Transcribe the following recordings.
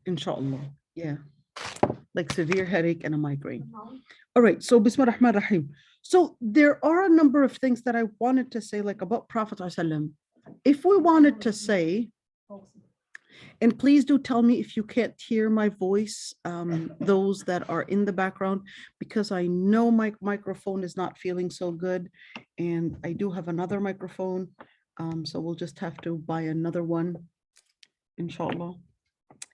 Inshallah. Yeah. Like severe headache and a migraine. All right. So Bismillah Rahman Rahim. So there are a number of things that I wanted to say, like about Prophet ﷺ. If we wanted to say, and please do tell me if you can't hear my voice, those that are in the background, because I know my microphone is not feeling so good. And I do have another microphone. So we'll just have to buy another one, inshallah.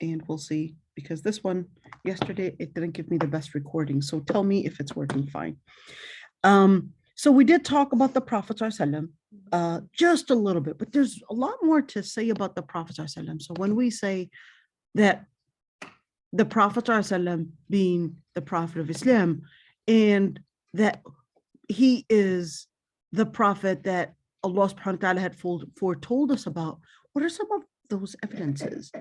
And we'll see, because this one yesterday, it didn't give me the best recording. So tell me if it's working fine. So we did talk about the Prophet ﷺ, just a little bit, but there's a lot more to say about the Prophet ﷺ. So when we say that the Prophet ﷺ being the Prophet of Islam, and that he is the Prophet that Allah subhanahu wa ta'ala had foretold us about, what are some of those evidences?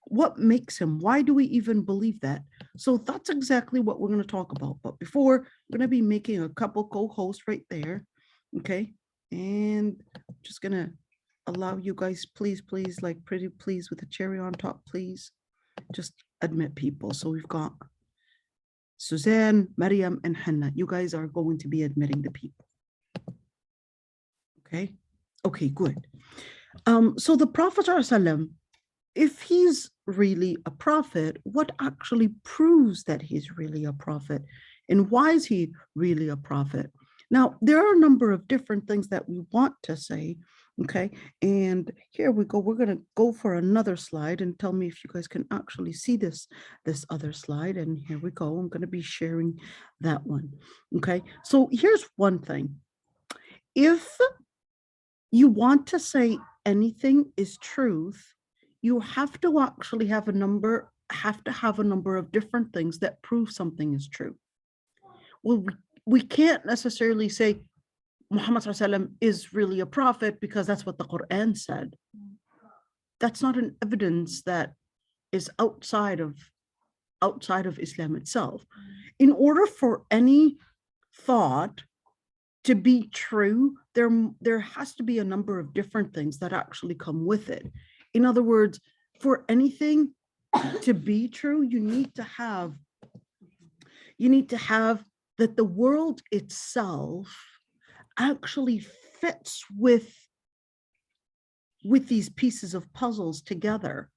What makes him? Why do we even believe that? So that's exactly what we're going to talk about. But before, I'm going to be making a couple co-hosts right there. Okay. And I'm just going to allow you guys, please, like pretty please with a cherry on top, please. Just admit people. So we've got Suzanne, Mariam, and Hannah. You guys are going to be admitting the people. Okay. Okay, good. So the Prophet ﷺ, if he's really a prophet, what actually proves that he's really a prophet? And why is he really a prophet? Now, there are a number of different things that we want to say, okay? And here we go. We're going to go for another slide and tell me if you guys can actually see this other slide. And here we go. I'm going to be sharing that one, okay? So here's one thing. If you want to say anything is truth, you have to actually have a number of different things that prove something is true. Well, we can't necessarily say Muhammad ﷺ is really a prophet because that's what the Quran said. That's not an evidence that is outside of Islam itself. In order for any thought to be true, there has to be a number of different things that actually come with it. In other words, for anything to be true, you need to have that the world itself actually fits with these pieces of puzzles together,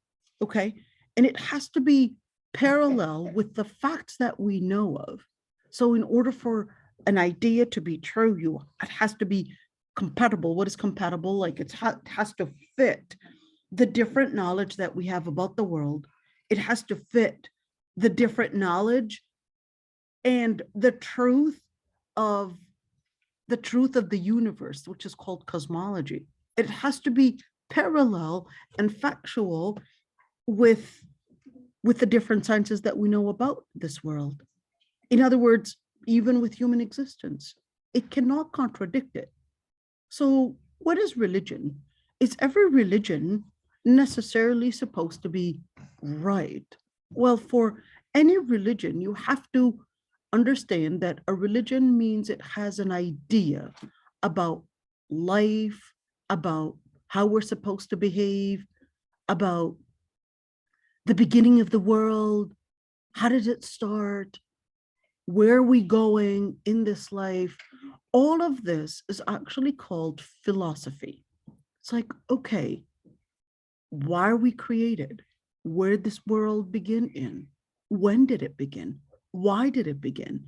okay? And it has to be parallel with the facts that we know of. So in order for an idea to be true, it has to be compatible. What is compatible? Like it has to fit the different knowledge that we have about the world. It has to fit the different knowledge and the truth of the universe, which is called cosmology. It has to be parallel and factual with the different sciences that we know about this world. In other words, even with human existence, it cannot contradict it. So what is religion? Is every religion necessarily supposed to be right? Well, for any religion, you have to understand that a religion means it has an idea about life, about how we're supposed to behave, about the beginning of the world, how did it start, where are we going in this life. All of this is actually called philosophy. It's like, okay, why are we created? Where did this world begin in? When did it begin? Why did it begin?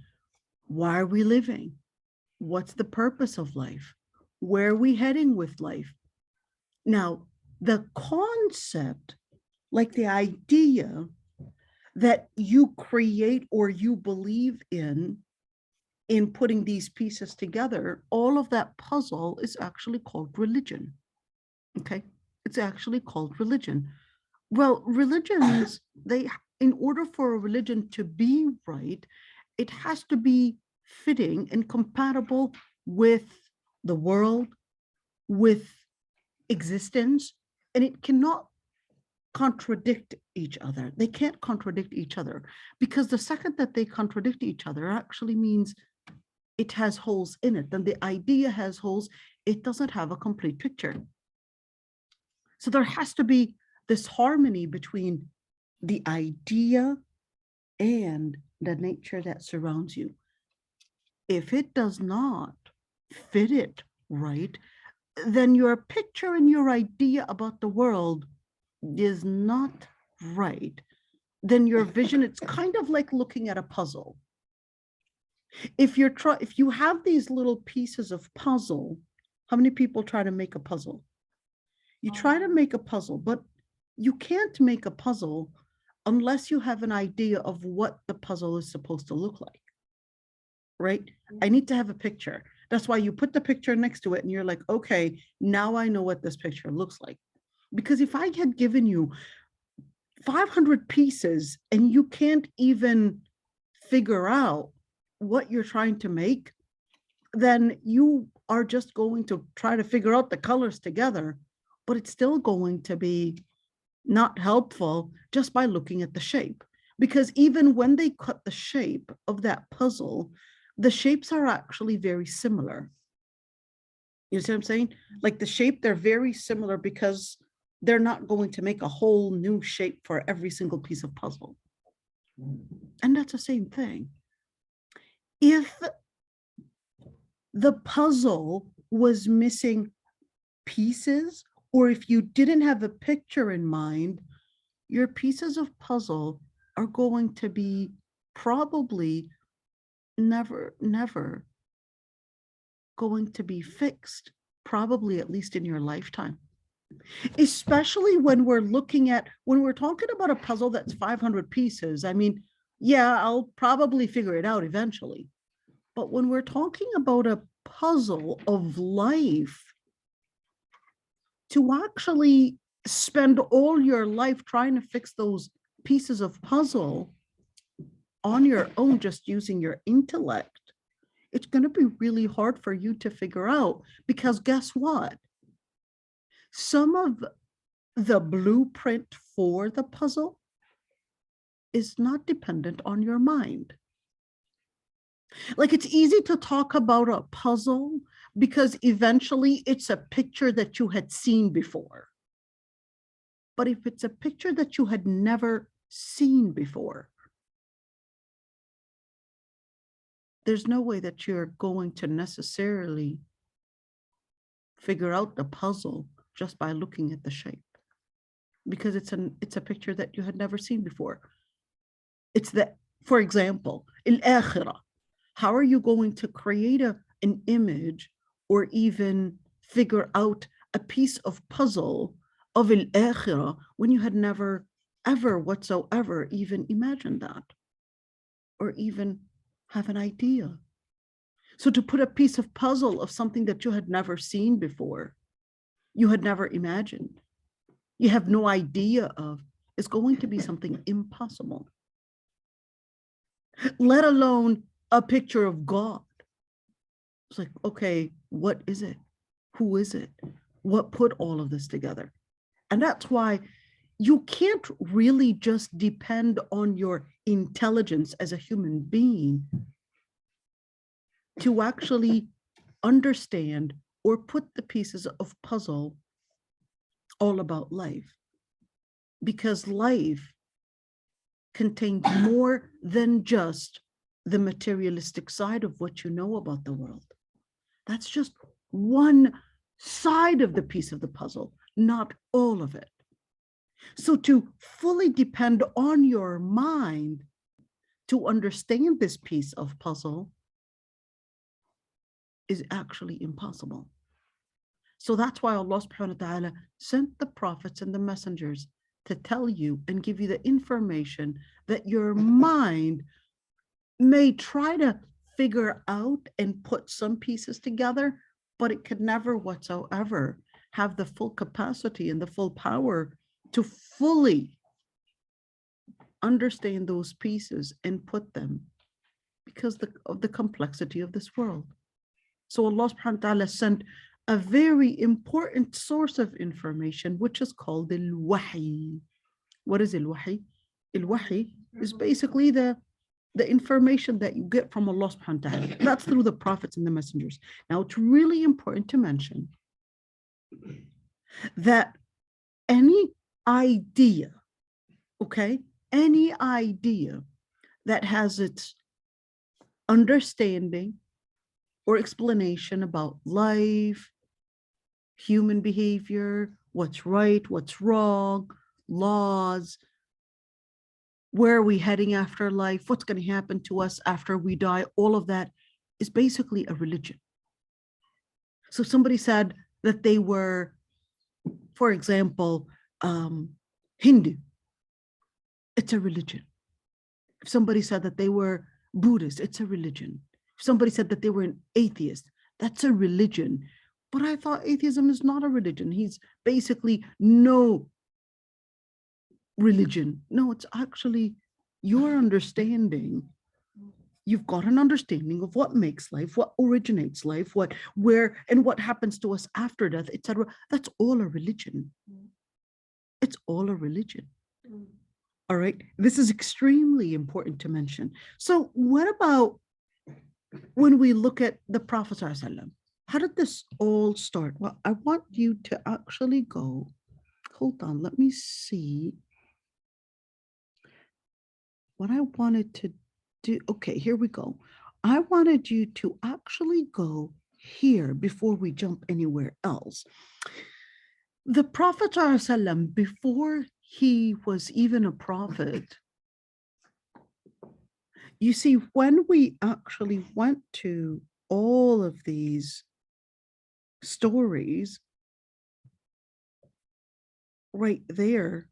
Why are we living? What's the purpose of life? Where are we heading with life? Now, the concept, like the idea that you create or you believe in putting these pieces together, all of that puzzle is actually called religion. Okay, it's actually called religion. Well, religions, in order for a religion to be right, it has to be fitting and compatible with the world, with existence, and it cannot contradict each other. They can't contradict each other, because the second that they contradict each other actually means it has holes in it. Then the idea has holes. It doesn't have a complete picture. So there has to be this harmony between the idea and the nature that surrounds you. If it does not fit it right, then your picture and your idea about the world is not right. Then your vision, it's kind of like looking at a puzzle. If you have these little pieces of puzzle, how many people try to make a puzzle? You try to make a puzzle, but you can't make a puzzle unless you have an idea of what the puzzle is supposed to look like, right? I need to have a picture. That's why you put the picture next to it and you're like, okay, now I know what this picture looks like. Because if I had given you 500 pieces and you can't even figure out what you're trying to make, then you are just going to try to figure out the colors together, but it's still going to be not helpful just by looking at the shape. Because even when they cut the shape of that puzzle, the shapes are actually very similar. You see what I'm saying? Like the shape, they're very similar because they're not going to make a whole new shape for every single piece of puzzle. And that's the same thing. If the puzzle was missing pieces, or if you didn't have a picture in mind, your pieces of puzzle are going to be probably never going to be fixed, probably at least in your lifetime. Especially when we're talking about a puzzle that's 500 pieces. I mean, yeah, I'll probably figure it out eventually. But when we're talking about a puzzle of life, to actually spend all your life trying to fix those pieces of puzzle on your own, just using your intellect, it's going to be really hard for you to figure out, because guess what? Some of the blueprint for the puzzle is not dependent on your mind. Like, it's easy to talk about a puzzle because eventually it's a picture that you had seen before. But if it's a picture that you had never seen before, there's no way that you're going to necessarily figure out the puzzle just by looking at the shape, because it's a picture that you had never seen before. For example, al-akhirah. How are you going to create an image or even figure out a piece of puzzle of al-akhirah when you had never ever whatsoever even imagined that or even have an idea? So to put a piece of puzzle of something that you had never seen before, you had never imagined, you have no idea of, is going to be something impossible. Let alone a picture of God. It's like, okay, what is it? Who is it? What put all of this together? And that's why you can't really just depend on your intelligence as a human being to actually understand or put the pieces of puzzle all about life. Because life contains more than just the materialistic side of what you know about the world. That's just one side of the piece of the puzzle, not all of it. So to fully depend on your mind to understand this piece of puzzle is actually impossible. So that's why Allah subhanahu wa ta'ala sent the prophets and the messengers to tell you and give you the information that your mind may try to figure out and put some pieces together, but it could never whatsoever have the full capacity and the full power to fully understand those pieces and put them, because of the complexity of this world. So Allah subhanahu wa ta'ala sent a very important source of information, which is called al-wahy. What is al-wahy? Al-wahy is basically the information that you get from Allah subhanahu wa ta'ala. That's through the prophets and the messengers. Now, it's really important to mention that any idea, okay, any idea that has its understanding or explanation about life, human behavior, what's right, what's wrong, laws, where are we heading after life, what's going to happen to us after we die, all of that is basically a religion. So somebody said that they were, for example, Hindu, it's a religion. If somebody said that they were Buddhist, it's a religion. If somebody said that they were an atheist, that's a religion. But I thought atheism is not a religion. He's basically no religion. No, it's actually your understanding. You've got an understanding of what makes life, what originates life, what, where, and what happens to us after death, etc. That's all a religion. It's all a religion. All right. This is extremely important to mention. So what about when we look at the Prophet ﷺ? How did this all start? Well, I want you to actually go, hold on, let me see what I wanted to do. Okay, here we go. I wanted you to actually go here before we jump anywhere else. The Prophet ﷺ, before he was even a prophet, you see, when we actually went to all of these stories right there,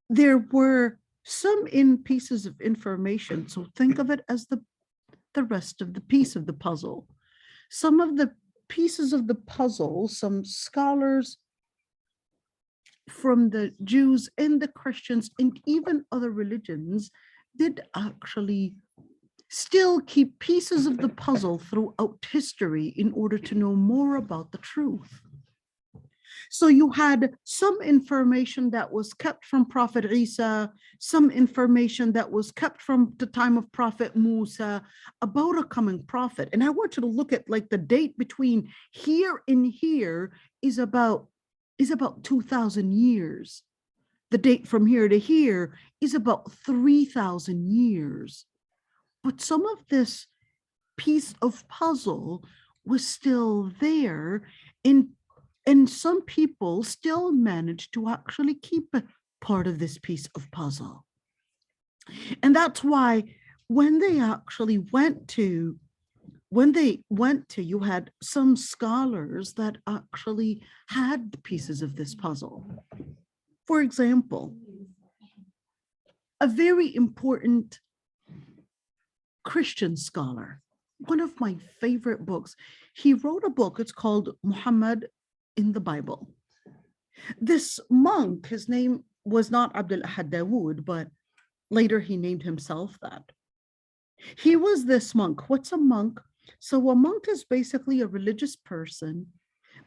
there were some in pieces of information. So think of it as the rest of the piece of the puzzle. Some of the pieces of the puzzle, some scholars from the Jews and the Christians and even other religions did actually still keep pieces of the puzzle throughout history in order to know more about the truth. So you had some information that was kept from Prophet Isa, some information that was kept from the time of Prophet Musa about a coming prophet. And I want you to look at like the date between here and here is about 2,000 years. The date from here to here is about 3,000 years. But some of this piece of puzzle was still there, and some people still managed to actually keep a part of this piece of puzzle. And that's why when they actually went to, you had some scholars that actually had the pieces of this puzzle. For example, a very important Christian scholar, one of my favorite books, he wrote a book, it's called Muhammad in the Bible. This monk, his name was not Abdul Ahad Dawood, but later he named himself that. He was this monk. What's a monk? So a monk is basically a religious person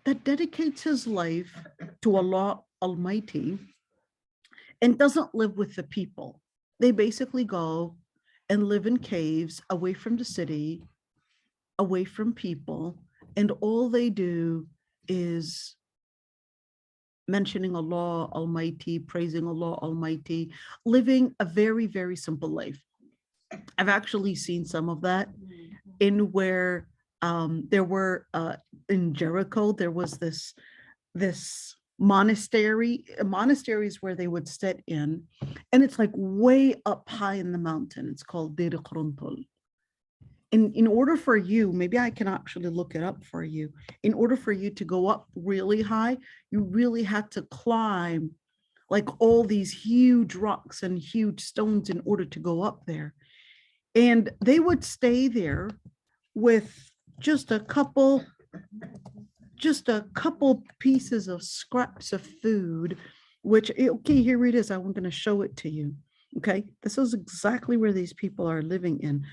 that dedicates his life to Allah Almighty and doesn't live with the people. They basically go and live in caves away from the city, away from people, and all they do is mentioning Allah Almighty, praising Allah Almighty, living a very, very simple life. I've actually seen some of that in where there were in Jericho, there was this monasteries where they would sit in, and it's like way up high in the mountain. It's called Deir Quruntul. And in order for you, maybe I can actually look it up for you. In order for you to go up really high, you really had to climb like all these huge rocks and huge stones in order to go up there. And they would stay there with just a couple pieces of scraps of food, which, okay, here it is. I'm going to show it to you. Okay, this is exactly where these people are living in.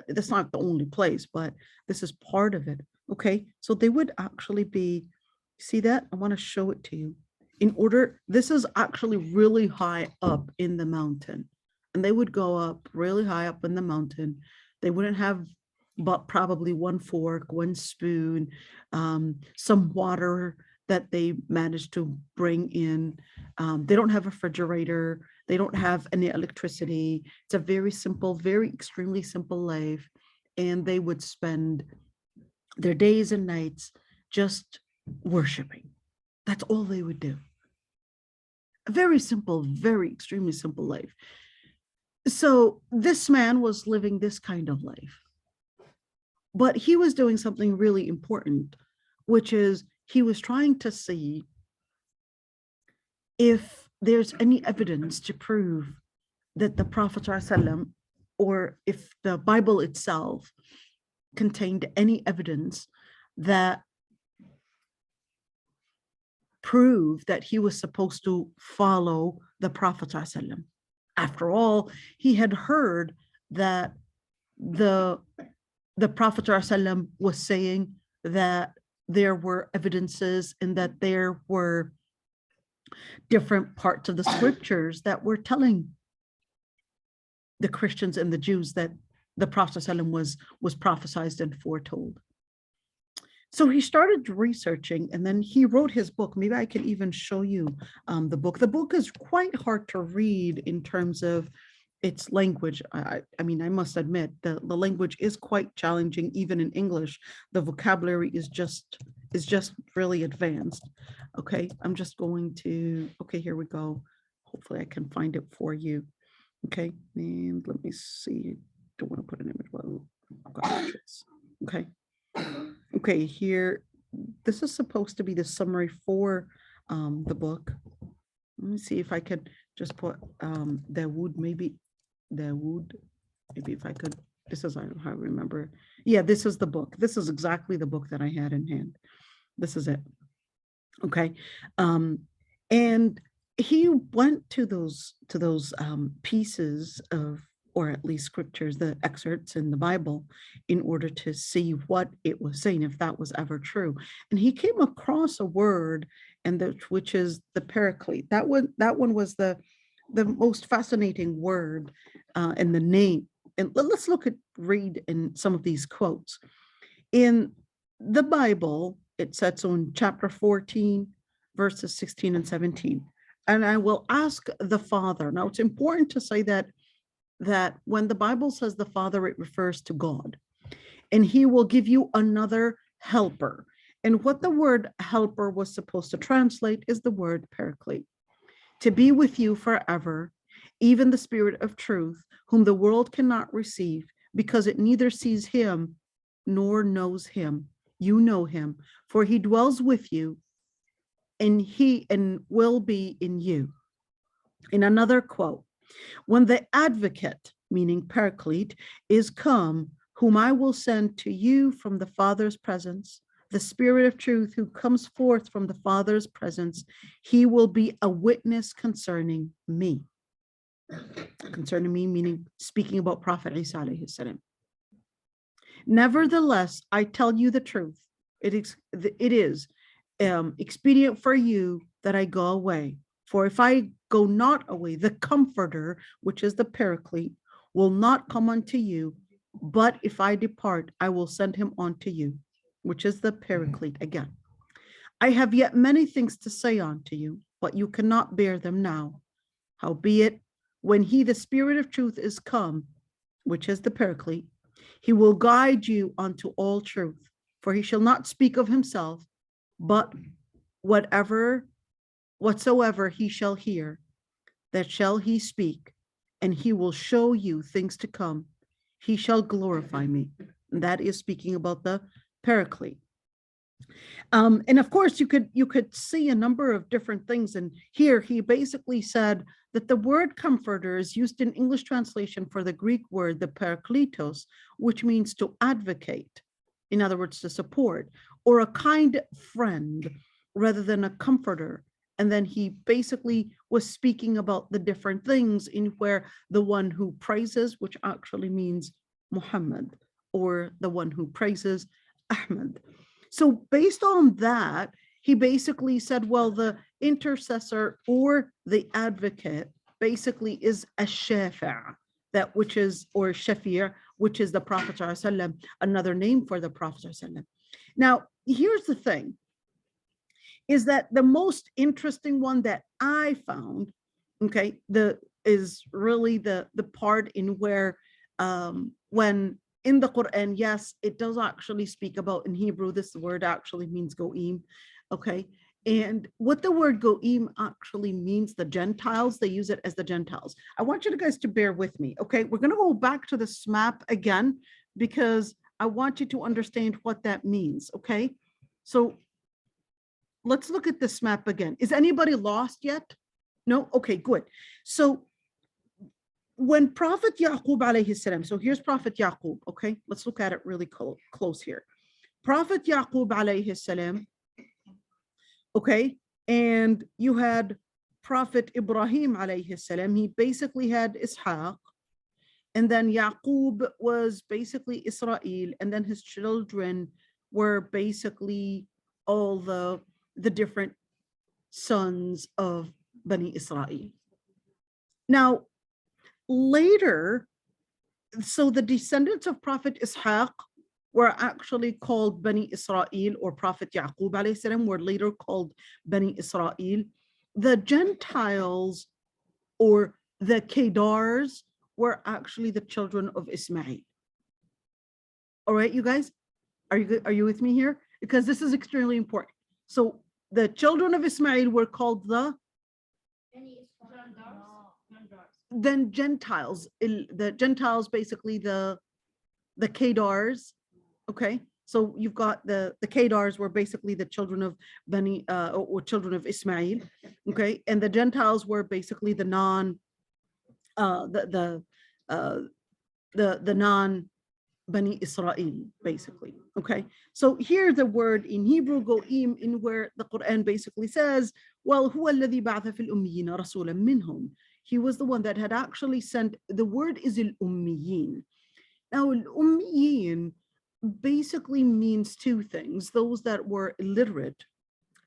That's not the only place, but this is part of it. Okay, so they would actually be, see that? I want to show it to you. This is actually really high up in the mountain. And they would go up really high up in the mountain. They wouldn't have but probably one fork, one spoon, some water that they managed to bring in. They don't have a refrigerator. They don't have any electricity. It's a very simple, very extremely simple life. And they would spend their days and nights just worshiping. That's all they would do. A very simple, very extremely simple life. So this man was living this kind of life, but he was doing something really important, which is he was trying to see if there's any evidence to prove that the Prophet ﷺ, or if the Bible itself contained any evidence that proved that he was supposed to follow the Prophet ﷺ. After all, he had heard that the Prophet ﷺ was saying that there were evidences and that there were different parts of the scriptures that were telling the Christians and the Jews that the Prophet ﷺ was prophesied and foretold. So he started researching, and then he wrote his book. Maybe I can even show you the book. The book is quite hard to read in terms of its language. I mean, I must admit the language is quite challenging, even in English. The vocabulary is just really advanced. Okay, I'm just going to, okay, here we go. Hopefully I can find it for you. Okay, and let me see. Don't want to put an image. Well, gosh, okay. Okay, here, this is supposed to be the summary for the book. Let me see if I could just put maybe if I could, this is, I don't know how I remember. Yeah, this is the book. This is exactly the book that I had in hand. This is it. Okay. And he went to those pieces of, or at least scriptures, the excerpts in the Bible, in order to see what it was saying, if that was ever true. And he came across a word, and which is the paraclete. That one was the most fascinating word in the name. And let's read in some of these quotes. In the Bible, it says on chapter 14, verses 16 and 17. And I will ask the Father. Now, it's important to say that when the Bible says the Father, it refers to God, and he will give you another helper. And what the word helper was supposed to translate is the word paraclete, to be with you forever, even the Spirit of truth, whom the world cannot receive, because it neither sees him nor knows him. You know him, for he dwells with you, and will be in you. In another quote, when the advocate, meaning paraclete, is come, whom I will send to you from the Father's presence, the Spirit of truth who comes forth from the Father's presence, he will be a witness concerning me. Concerning me, meaning speaking about Prophet Isa alayhi salam. Nevertheless, I tell you the truth. It is expedient for you that I go away. For if I go not away, the Comforter, which is the Paraclete, will not come unto you. But if I depart, I will send him unto you, which is the Paraclete again. I have yet many things to say unto you, but you cannot bear them now. Howbeit, when he, the Spirit of truth, is come, which is the Paraclete, he will guide you unto all truth. For he shall not speak of himself, but whatsoever he shall hear, that shall he speak, and he will show you things to come. He shall glorify me. And that is speaking about the Paraclete. And of course, you could see a number of different things. And here he basically said that the word comforter is used in English translation for the Greek word, the parakletos, which means to advocate. In other words, to support, or a kind friend rather than a comforter. And then he basically was speaking about the different things in where the one who praises, which actually means Muhammad, or the one who praises Ahmed. So based on that, he basically said, well, the intercessor or the advocate basically is a shafi', that which is, or shafir, which is the Prophet ﷺ, another name for the Prophet ﷺ. Now, here's the thing, is that the most interesting one that I found, okay, is really the part in where when in the Quran, yes, it does actually speak about, in Hebrew, this word actually means go'im, okay? And what the word go'im actually means, the Gentiles, they use it as the Gentiles. I want you guys to bear with me, okay? We're gonna go back to this map again, because I want you to understand what that means, okay? So let's look at this map again. Is anybody lost yet? No? Okay, good. So when Prophet Yaqub alayhi salam, so here's Prophet Yaqub, okay? Let's look at it really close here. Prophet Yaqub alayhi salam, okay? And you had Prophet Ibrahim alayhi salam, he basically had Ishaq, and then Yaqub was basically Israel, and then his children were basically all the different sons of Bani Israel. Now, later, so the descendants of Prophet Ishaq were actually called Bani Israel, or Prophet Yaqub alayhi salam were later called Bani Israel. The Gentiles or the Kedars were actually the children of Ismail. All right, you guys, are you with me here? Because this is extremely important. So the children of Ismail were called the then Gentiles. The Gentiles, basically the Kedars. Okay, so you've got the Kedars were basically the children of Bani or children of Ismail. Okay, and the Gentiles were basically the non the non Bani Israel, basically. Okay, so here the word in Hebrew go'im, in where the Quran basically says, well, huwa alladhi ba'atha fil ummiyina rasulan minhum. He was the one that had actually sent, the word is al-ummiyin. Now, al-ummiyin basically means two things: those that were illiterate,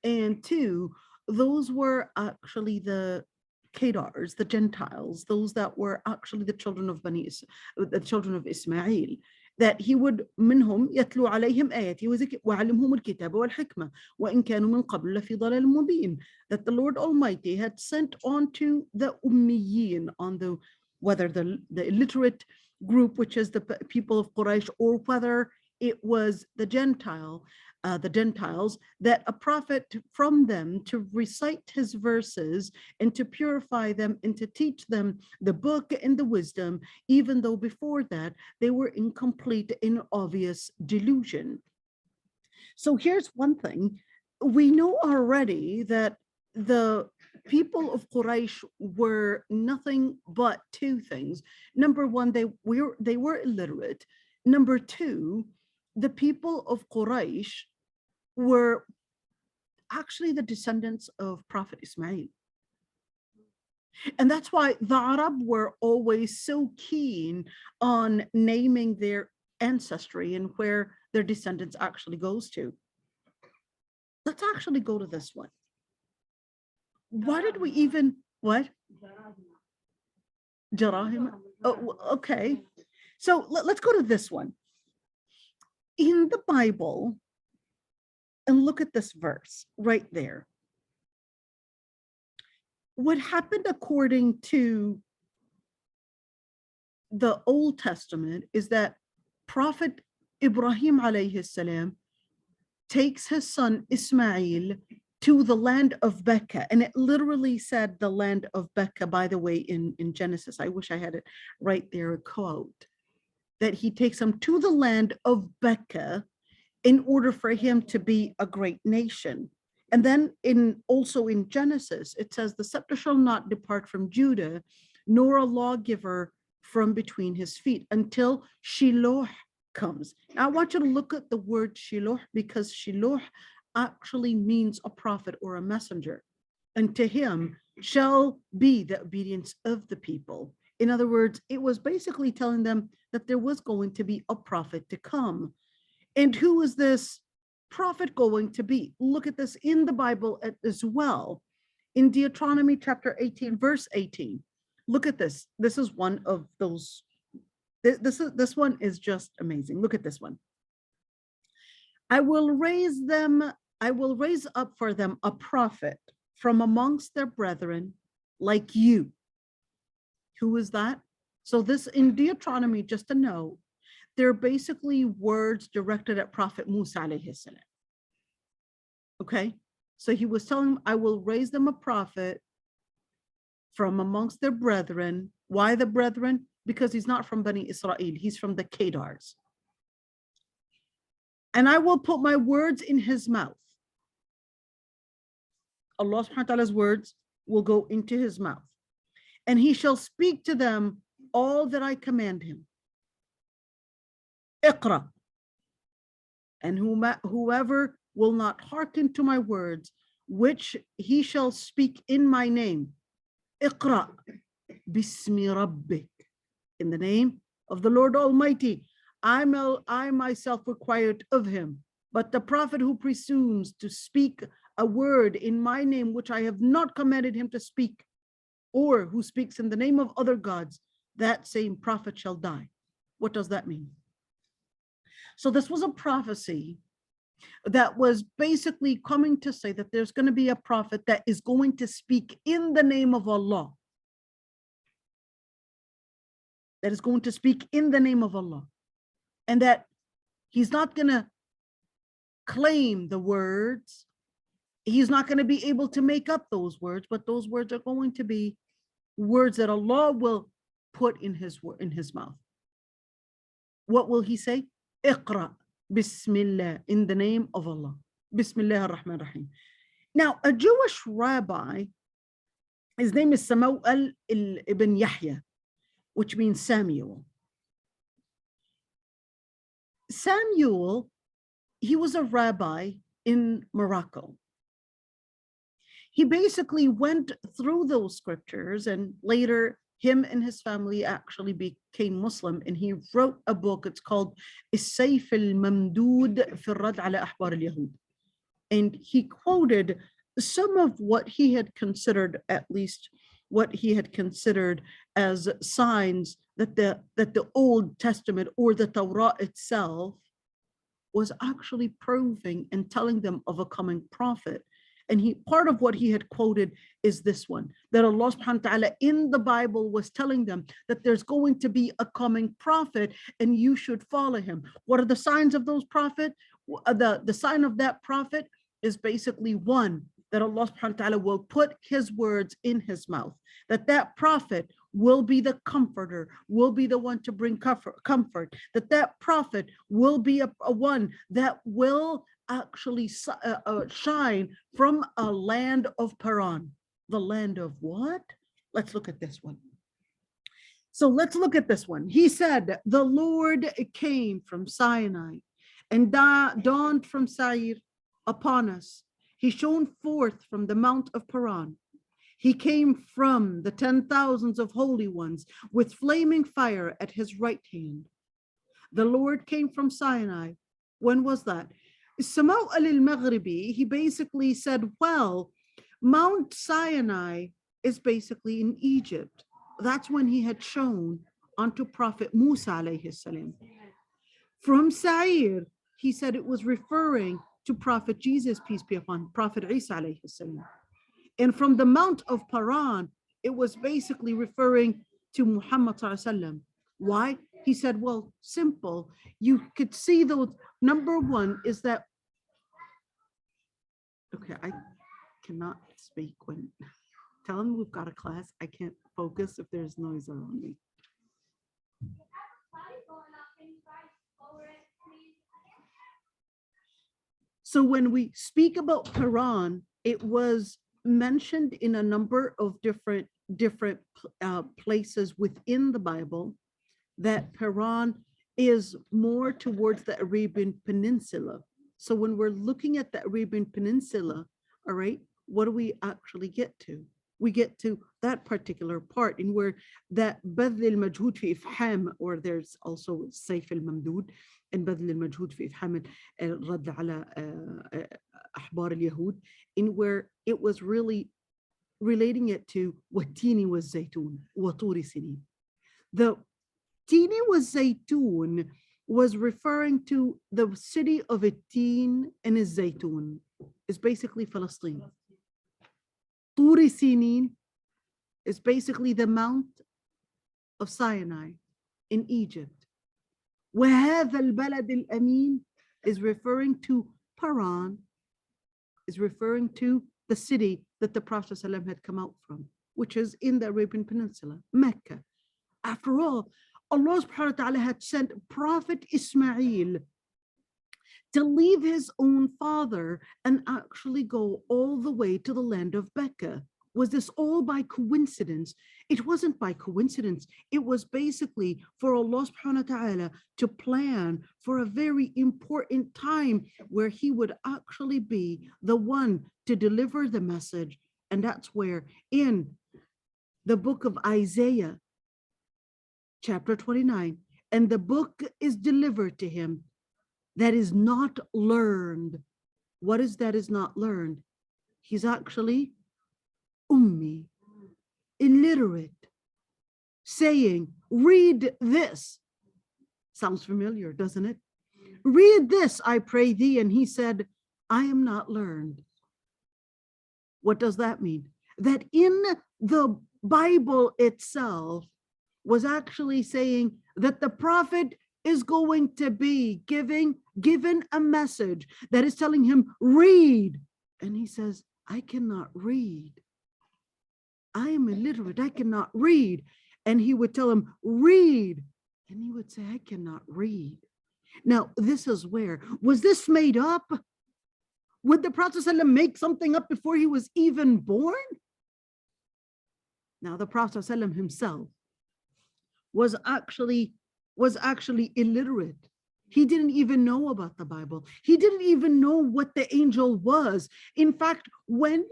and two, those were actually the Kedars, the Gentiles, those that were actually the children of the children of Ismail, that he would منهم يتلو عليهم آياته ويعلمهم الكتاب والحكمة وإن كانوا من قبل لفي ضلال مبين, that the Lord Almighty had sent onto the Ummiyin, on the, whether the illiterate group, which is the people of Quraysh, or whether it was the Gentiles, that a prophet from them to recite his verses and to purify them and to teach them the book and the wisdom, even though before that they were in complete and obvious delusion. So here's one thing. We know already that the people of Quraysh were nothing but two things. Number one, they were illiterate. Number two, the people of Quraysh were actually the descendants of Prophet Ismail. And that's why the Arab were always so keen on naming their ancestry and where their descendants actually goes to. Let's actually go to this one. Why did we even, what? Jarahim. Oh, okay. So let's go to this one. In the Bible, and look at this verse right there. What happened according to the Old Testament is that Prophet Ibrahim alayhi salam takes his son Ismail to the land of Becca, and it literally said the land of Becca, by the way, in Genesis. I wish I had it right there, a quote, that he takes him to the land of Becca in order for him to be a great nation. And then also in Genesis, it says, the scepter shall not depart from Judah, nor a lawgiver from between his feet, until Shiloh comes. Now I want you to look at the word Shiloh, because Shiloh actually means a prophet or a messenger. And to him shall be the obedience of the people. In other words, it was basically telling them that there was going to be a prophet to come. And who is this prophet going to be? Look at this in the Bible as well. In Deuteronomy chapter 18, verse 18. Look at this. This is one of those. This one is just amazing. Look at this one. I will raise up for them a prophet from amongst their brethren like you. Who is that? So this in Deuteronomy, just to know, they're basically words directed at Prophet Musa alayhi salam. Okay, so he was telling them, I will raise them a prophet from amongst their brethren. Why the brethren? Because he's not from Bani Israel, he's from the Kedars. And I will put my words in his mouth. Allah subhanahu wa ta'ala's words will go into his mouth. And he shall speak to them all that I command him. Iqra. And whoever will not hearken to my words, which he shall speak in my name. Iqra. Bismi Rabbik. In the name of the Lord Almighty. I myself required of him. But the prophet who presumes to speak a word in my name, which I have not commanded him to speak, or who speaks in the name of other gods, that same prophet shall die. What does that mean? So this was a prophecy that was basically coming to say that there's going to be a prophet that is going to speak in the name of Allah. That is going to speak in the name of Allah. And that he's not going to claim the words. He's not going to be able to make up those words, but those words are going to be words that Allah will put in his mouth. What will he say? Iqra, Bismillah, in the name of Allah. Bismillah ar-Rahman ar-Rahim. Now, a Jewish rabbi, his name is Samuel ibn Yahya, which means Samuel. Samuel, he was a rabbi in Morocco. He basically went through those scriptures, and later him and his family actually became Muslim, and he wrote a book. It's called As-Sayf al-Mamdood fi ar-Rad ala Ahbar al-Yahud. And he quoted some of what he had considered, at least what he had considered as signs that the Old Testament or the Torah itself was actually proving and telling them of a coming prophet. And part of what he had quoted is this one, that Allah subhanahu wa ta'ala in the Bible was telling them that there's going to be a coming prophet and you should follow him. What are the signs of those prophets? The sign of that prophet is basically one, that Allah subhanahu wa ta'ala will put his words in his mouth, that prophet will be the comforter, will be the one to bring comfort, that prophet will be a one that will actually shine from a land of Paran. The land of what? Let's look at this one. So let's look at this one. He said, the Lord came from Sinai and dawned from Seir upon us. He shone forth from the Mount of Paran. He came from the 10,000s of holy ones with flaming fire at his right hand. The Lord came from Sinai. When was that? Samuel al-Maghribi, he basically said, well, Mount Sinai is basically in Egypt. That's when he had shown unto Prophet Musa alayhi salam. From Seir, he said it was referring to Prophet Jesus, peace be upon Prophet Isa alayhi salam. And from the Mount of Paran, it was basically referring to Muhammad sallallahu alaihi wasallam. Why? He said, well, simple. You could see those. Number one is that, okay, I cannot speak when, tell them we've got a class. I can't focus if there's noise around me. So when we speak about Paran, it was mentioned in a number of different places within the Bible, that Paran is more towards the Arabian Peninsula. So when we're looking at the Arabian Peninsula, all right, what do we actually get to? We get to that particular part in where that Badl al-Majhud fi Ifham, or there's also Sayf al-Mamdood and Badl al-Majhud fi Ifham al-Rad ala Ahbar al-Yahud, in where it was really relating it to Watini was Zaytun, Waturi Sinin. The Tini was Zaytun was referring to the city of Atin and Zaytun. Is basically Palestine. Turi Sinin is basically the Mount of Sinai in Egypt. وهذا البلد الأمين is referring to Paran, is referring to the city that the Prophet ﷺ had come out from, which is in the Arabian Peninsula, Mecca. After all, Allah subhanahu wa ta'ala had sent Prophet Ismail to leave his own father and actually go all the way to the land of Mecca. Was this all by coincidence? It wasn't by coincidence. It was basically for Allah subhanahu wa ta'ala to plan for a very important time where he would actually be the one to deliver the message. And that's where in the book of Isaiah, chapter 29, and the book is delivered to him that is not learned. What is that is not learned? He's actually ummi, illiterate, saying, read this. Sounds familiar, doesn't it? Read this, I pray thee. And he said, I am not learned. What does that mean? That in the Bible itself was actually saying that the prophet is going to be given a message that is telling him, read. And he says, I cannot read. I am illiterate, I cannot read. And he would tell him, read. And he would say, I cannot read. Now, this is where, was this made up? Would the Prophet ﷺ make something up before he was even born? Now, the Prophet ﷺ himself was actually illiterate. He didn't even know about the Bible. He didn't even know what the angel was. In fact, when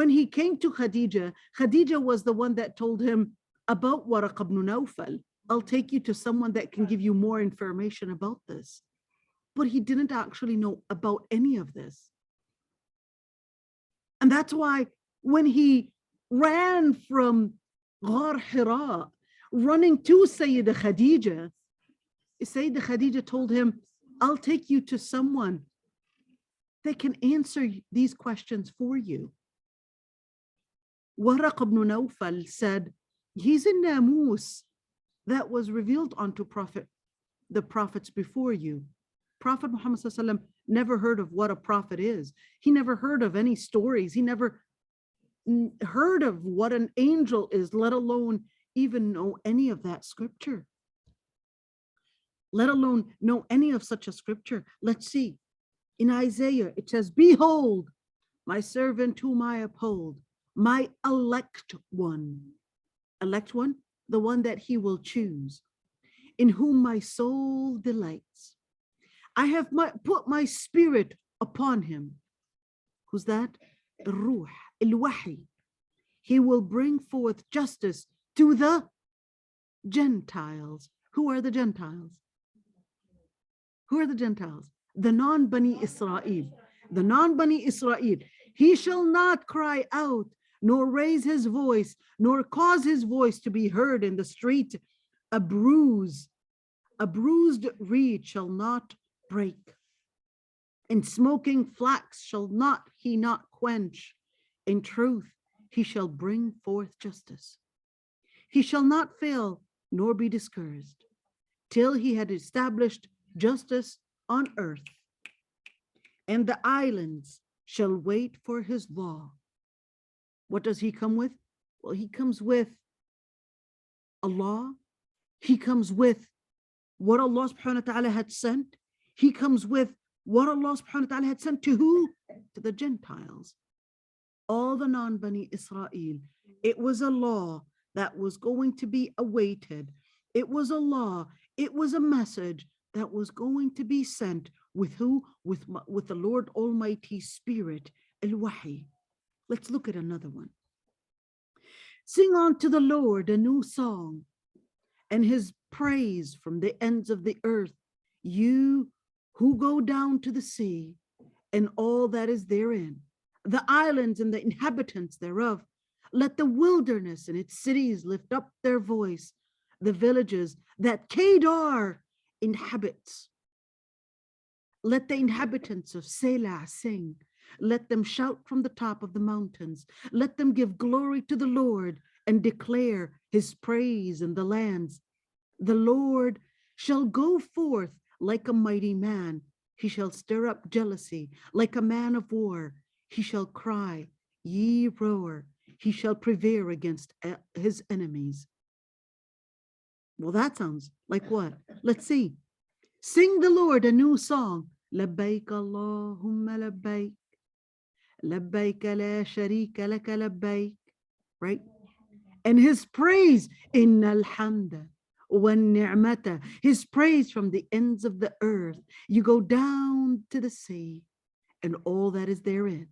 he came to Khadija, Khadija was the one that told him about Waraq ibn Nawfal. I'll take you to someone that can give you more information about this. But he didn't actually know about any of this. And that's why when he ran from Ghar Hira, running to Sayyida Khadija, Sayyida Khadija told him, I'll take you to someone that can answer these questions for you. Waraq ibn Nawfal said, he's a namus that was revealed unto the prophets before you. Prophet Muhammad ﷺ never heard of what a prophet is. He never heard of any stories. He never heard of what an angel is, let alone even know any of that scripture. Let alone know any of such a scripture. Let's see. In Isaiah, it says, behold, my servant whom I uphold, my elect one. Elect one? The one that he will choose, in whom my soul delights. I have put my spirit upon him. Who's that? Ruh, al-Wahi. He will bring forth justice to the Gentiles. Who are the Gentiles? Who are the Gentiles? The non-Bani Israel. The non-Bani Israel. He shall not cry out, nor raise his voice, nor cause his voice to be heard in the street. A bruised reed shall not break, and smoking flax shall he not quench. In truth, he shall bring forth justice. He shall not fail nor be discouraged till he had established justice on earth, and the islands shall wait for his law. What does he come with? Well, he comes with a law. He comes with what Allah subhanahu wa ta'ala had sent. He comes with what Allah subhanahu wa ta'ala had sent to who? To the Gentiles. All the non-Bani Israel. It was a law that was going to be awaited. It was a law. It was a message that was going to be sent with who? With the Lord Almighty's Spirit, al-Wahi. Let's look at another one. Sing unto the Lord a new song, and his praise from the ends of the earth, you who go down to the sea and all that is therein, the islands and the inhabitants thereof. Let the wilderness and its cities lift up their voice, the villages that Kedar inhabits. Let the inhabitants of Selah sing. Let them shout from the top of the mountains. Let them give glory to the Lord and declare his praise in the lands. The Lord shall go forth like a mighty man. He shall stir up jealousy like a man of war. He shall cry, ye roar. He shall prevail against his enemies. Well, that sounds like what? Let's see. Sing the Lord a new song. Labbaik Allahumma labbaik. Labbaik la sharika laka labbaik. Right? And his praise, innal hamda wa ni'mata, his praise from the ends of the earth. You go down to the sea and all that is therein,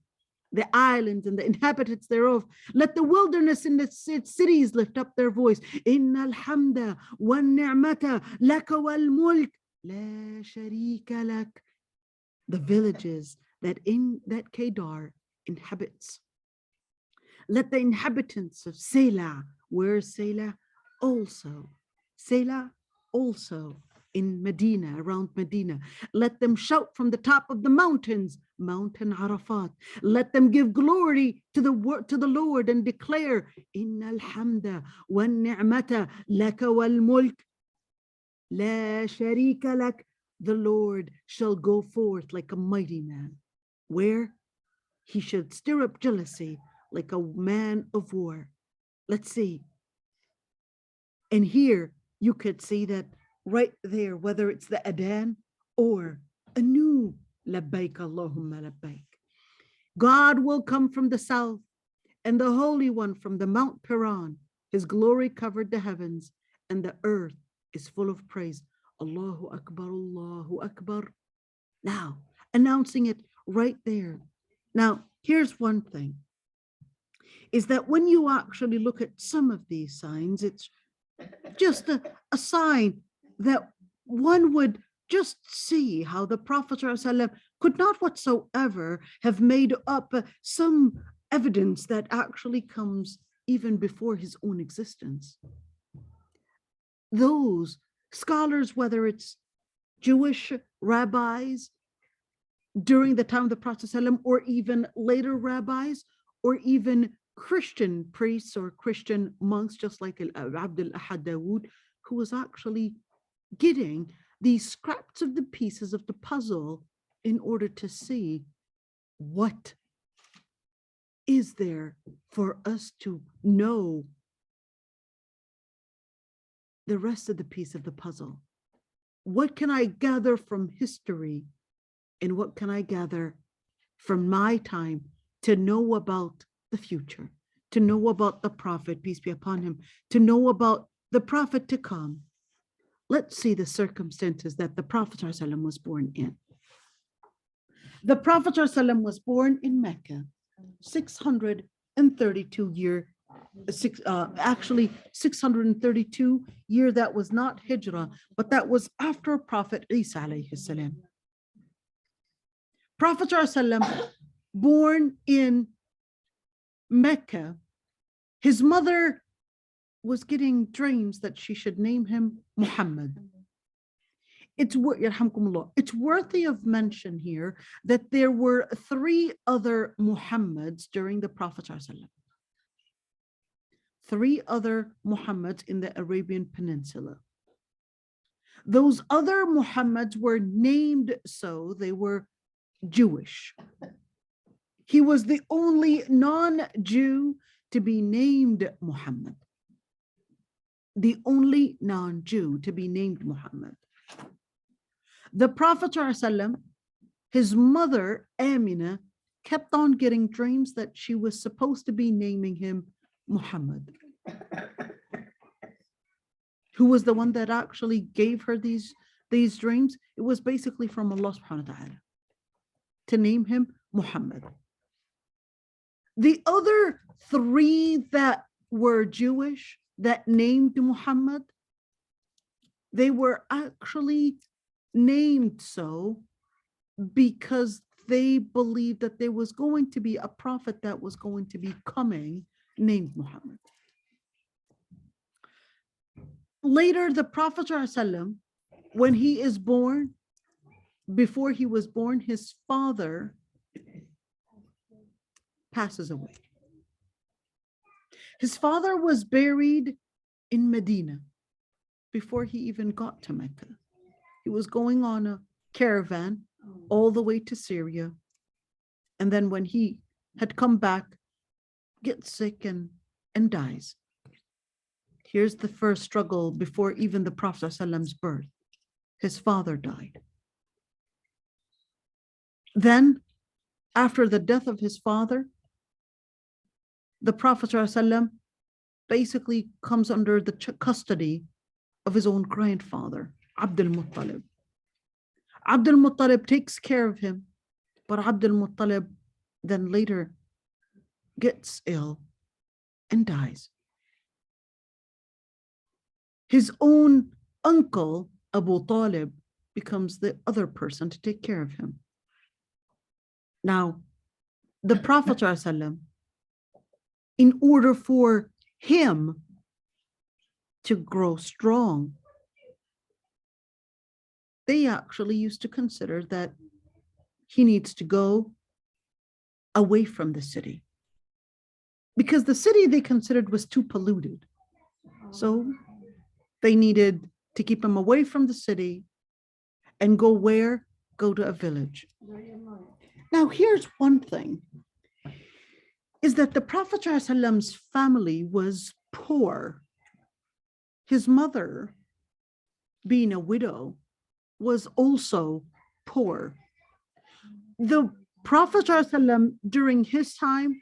the islands and the inhabitants thereof. Let the wilderness and the cities lift up their voice. Innal hamda wa ni'mata laka wal mulk la sharika lak. The villages that Kedar inhabits. Let the inhabitants of Selah, where's Selah? Selah also in Medina, around Medina. Let them shout from the top of the mountains, Mountain Arafat. Let them give glory to the Lord and declare, Innal hamda wa ni'mata laka wal mulk la sharika lak. The Lord shall go forth like a mighty man. Where? He should stir up jealousy like a man of war. Let's see. And here you could see that right there, whether it's the Adhan or a new Labbaik Allahumma Labbaik. God will come from the south and the Holy One from the Mount Piran. His glory covered the heavens and the earth is full of praise. Allahu Akbar, Allahu Akbar. Now, announcing it right there. Now, here's one thing, is that when you actually look at some of these signs, it's just a sign that one would just see how the Prophet ﷺ could not whatsoever have made up some evidence that actually comes even before his own existence. Those scholars, whether it's Jewish rabbis during the time of the Prophet ﷺ, or even later rabbis, or even Christian priests or Christian monks, just like Abd al-Ahad Dawood, who was actually getting these scraps of the pieces of the puzzle in order to see what is there for us to know the rest of the piece of the puzzle. What can I gather from history and what can I gather from my time to know about the future, to know about the Prophet, peace be upon him, to know about the Prophet to come? Let's see the circumstances that the Prophet ﷺ was born in. The Prophet ﷺ was born in Mecca, 632 year that was not Hijrah, but that was after Prophet Isa alayhi salam. Prophet ﷺ born in Mecca, his mother was getting dreams that she should name him Muhammad. It's worthy of mention here that there were 3 other Muhammads during the Prophet ﷺ. 3 other Muhammads in the Arabian Peninsula. Those other Muhammads were named so, they were Jewish. He was the only non-Jew to be named Muhammad. The only non-Jew to be named Muhammad. The Prophet ﷺ, his mother Amina, kept on getting dreams that she was supposed to be naming him Muhammad. Who was the one that actually gave her these dreams? It was basically from Allah subhanahu wa ta'ala to name him Muhammad. The other 3 that were Jewish that named Muhammad, they were actually named so because they believed that there was going to be a prophet that was going to be coming named Muhammad. Later, the Prophet ﷺ, when he is born, before he was born, his father passes away. His father was buried in Medina before he even got to Mecca. He was going on a caravan all the way to Syria. And then when he had come back, gets sick and dies. Here's the first struggle before even the Prophet ﷺ's birth. His father died. Then, after the death of his father, the Prophet ﷺ basically comes under the custody of his own grandfather, Abdul Muttalib. Abdul Muttalib takes care of him, but Abdul Muttalib then later gets ill and dies. His own uncle, Abu Talib, becomes the other person to take care of him. Now, the Prophet ﷺ, in order for him to grow strong, they actually used to consider that he needs to go away from the city, because the city they considered was too polluted. So they needed to keep him away from the city and go where? Go to a village. Now, here's one thing, is that the Prophet ﷺ's family was poor. His mother, being a widow, was also poor. The Prophet ﷺ, during his time,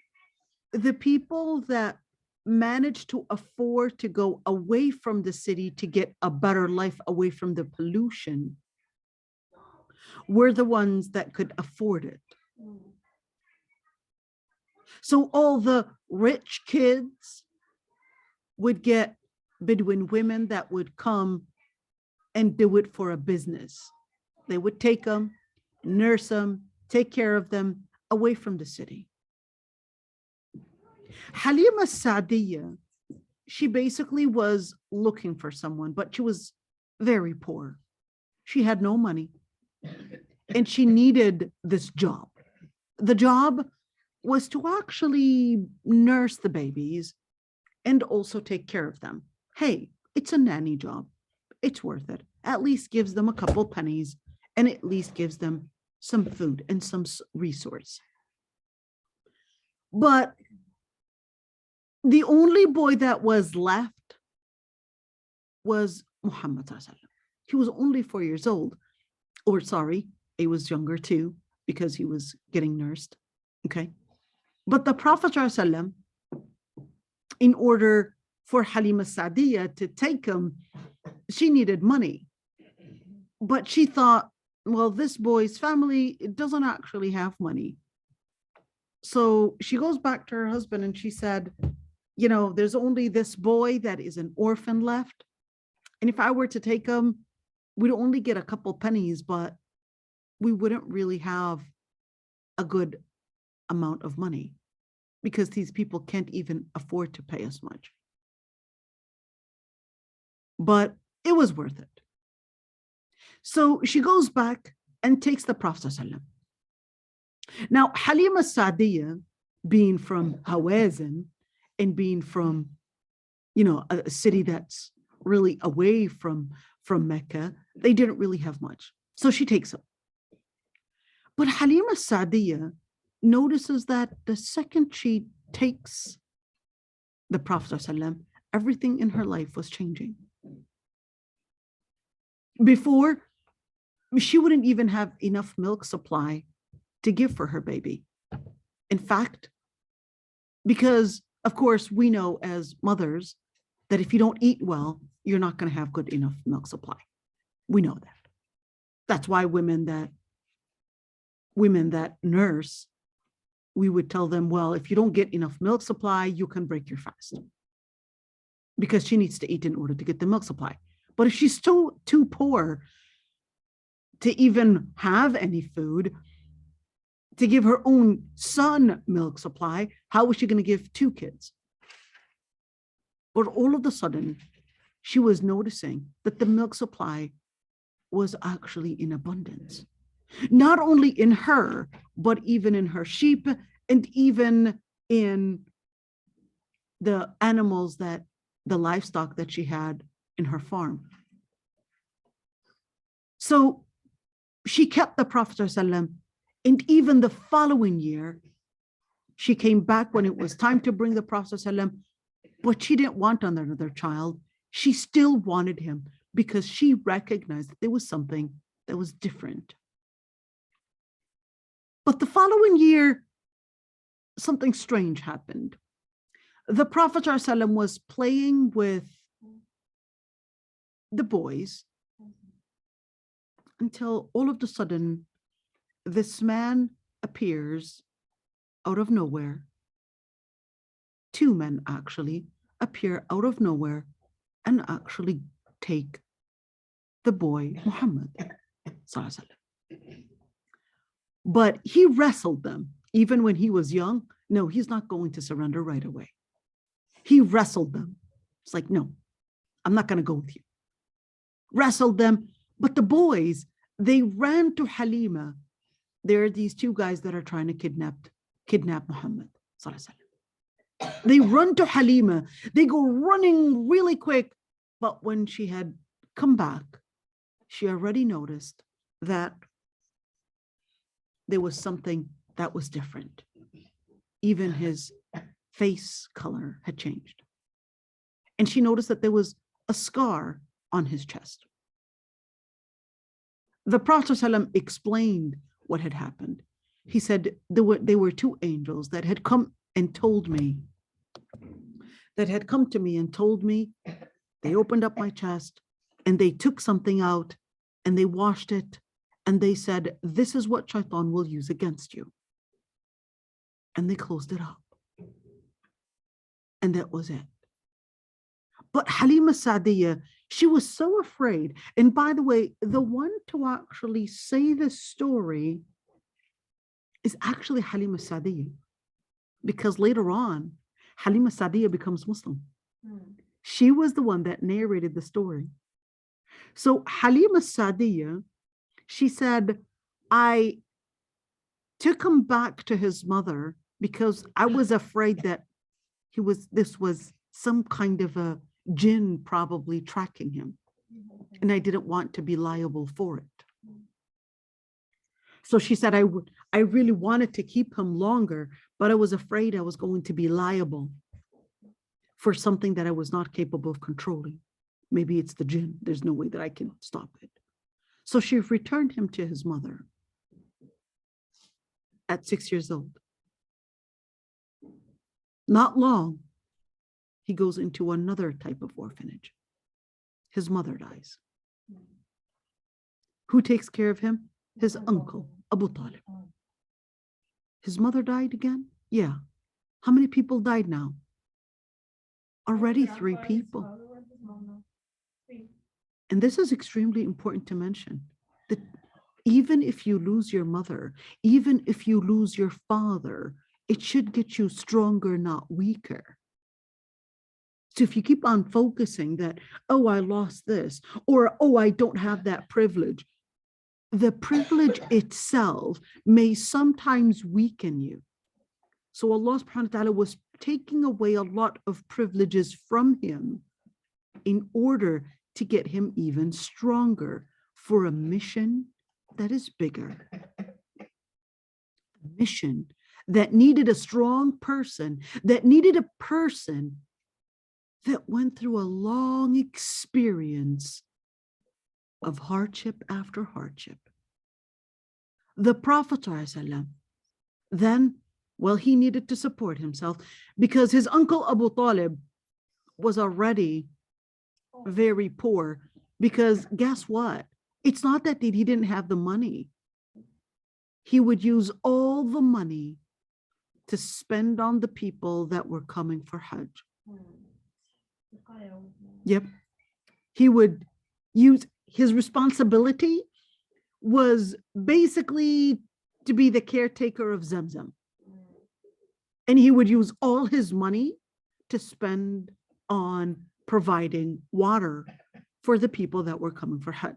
the people that managed to afford to go away from the city to get a better life away from the pollution were the ones that could afford it. So all the rich kids would get Bedouin women that would come and do it for a business. They would take them, nurse them, take care of them away from the city. Halima Sa'diyya, she basically was looking for someone, but she was very poor. She had no money and she needed this job. The job was to actually nurse the babies and also take care of them. Hey, it's a nanny job. It's worth it. At least gives them a couple pennies and at least gives them some food and some resource. But the only boy that was left was Muhammad. He was only 4 years old. Or sorry, he was younger too, because he was getting nursed. Okay. But the Prophet ﷺ, in order for Halima Sa'diyya to take him, she needed money. But she thought, well, this boy's family doesn't actually have money. So she goes back to her husband and she said, you know, there's only this boy that is an orphan left. And if I were to take him, we'd only get a couple pennies, but we wouldn't really have a good amount of money because these people can't even afford to pay us much. But it was worth it. So she goes back and takes the Prophet ﷺ. Now, Halima Sa'diyya, being from Hawazin and being from, you know, a city that's really away from Mecca, they didn't really have much. So she takes him. But Halima Sa'diyya notices that the second she takes the Prophet ﷺ, everything in her life was changing. Before, she wouldn't even have enough milk supply to give for her baby. In fact, because of course we know as mothers that if you don't eat well, you're not going to have good enough milk supply. We know that. That's why women that nurse, we would tell them, well, if you don't get enough milk supply, you can break your fast, because she needs to eat in order to get the milk supply. But if she's too poor to even have any food, to give her own son milk supply, how was she going to give 2 kids? But all of a sudden, she was noticing that the milk supply was actually in abundance. Not only in her, but even in her sheep and even in the animals the livestock that she had in her farm. So she kept the Prophet ﷺ, and even the following year, she came back when it was time to bring the Prophet ﷺ, but she didn't want another child. She still wanted him because she recognized that there was something that was different. But the following year, something strange happened. The Prophet ﷺ was playing with the boys until all of a sudden, this man appears out of nowhere. Two men actually appear out of nowhere and actually take the boy Muhammad. But he wrestled them even when he was young. No, he's not going to surrender right away. He wrestled them. It's like, no, I'm not going to go with you. Wrestled them. But the boys, they ran to Halima. There are these two guys that are trying to kidnap Muhammad. They run to Halima. They go running really quick. But when she had come back, she already noticed that there was something that was different. Even his face color had changed. And she noticed that there was a scar on his chest. The Prophet ﷺ explained what had happened. He said there were two angels that had come and told me, they opened up my chest and they took something out and they washed it and they said, this is what Shaitan will use against you. And they closed it up. And that was it. But Halima Sa'diyya, she was so afraid. And by the way, the one to actually say this story is actually Halima Sa'diyya. Because later on, Halima Sa'diyya becomes Muslim. She was the one that narrated the story. So Halima Sa'diyya, she said, I took him back to his mother because I was afraid that this was some kind of a jinn probably tracking him. And I didn't want to be liable for it. So she said, I really wanted to keep him longer, but I was afraid I was going to be liable for something that I was not capable of controlling. Maybe it's the jinn. There's no way that I can stop it. So she returned him to his mother at 6 years old. Not long, he goes into another type of orphanage. His mother dies. Who takes care of him? His uncle, Abu Talib. His mother died again? Yeah. How many people died now? Already 3 people. And this is extremely important to mention, that even if you lose your mother, even if you lose your father, it should get you stronger, not weaker. So if you keep on focusing that, oh, I lost this, or, oh, I don't have that privilege, the privilege itself may sometimes weaken you. So Allah subhanahu wa ta'ala was taking away a lot of privileges from him in order to get him even stronger for a mission that is bigger. A mission that needed a strong person, that needed a person that went through a long experience of hardship after hardship. The Prophet ﷺ, then, well, he needed to support himself because his uncle Abu Talib was already very poor, because guess what? It's not that he didn't have the money. He would use all the money to spend on the people that were coming for Hajj. Yep. He would use, his responsibility was basically to be the caretaker of Zamzam. And he would use all his money to spend on providing water for the people that were coming for Hajj.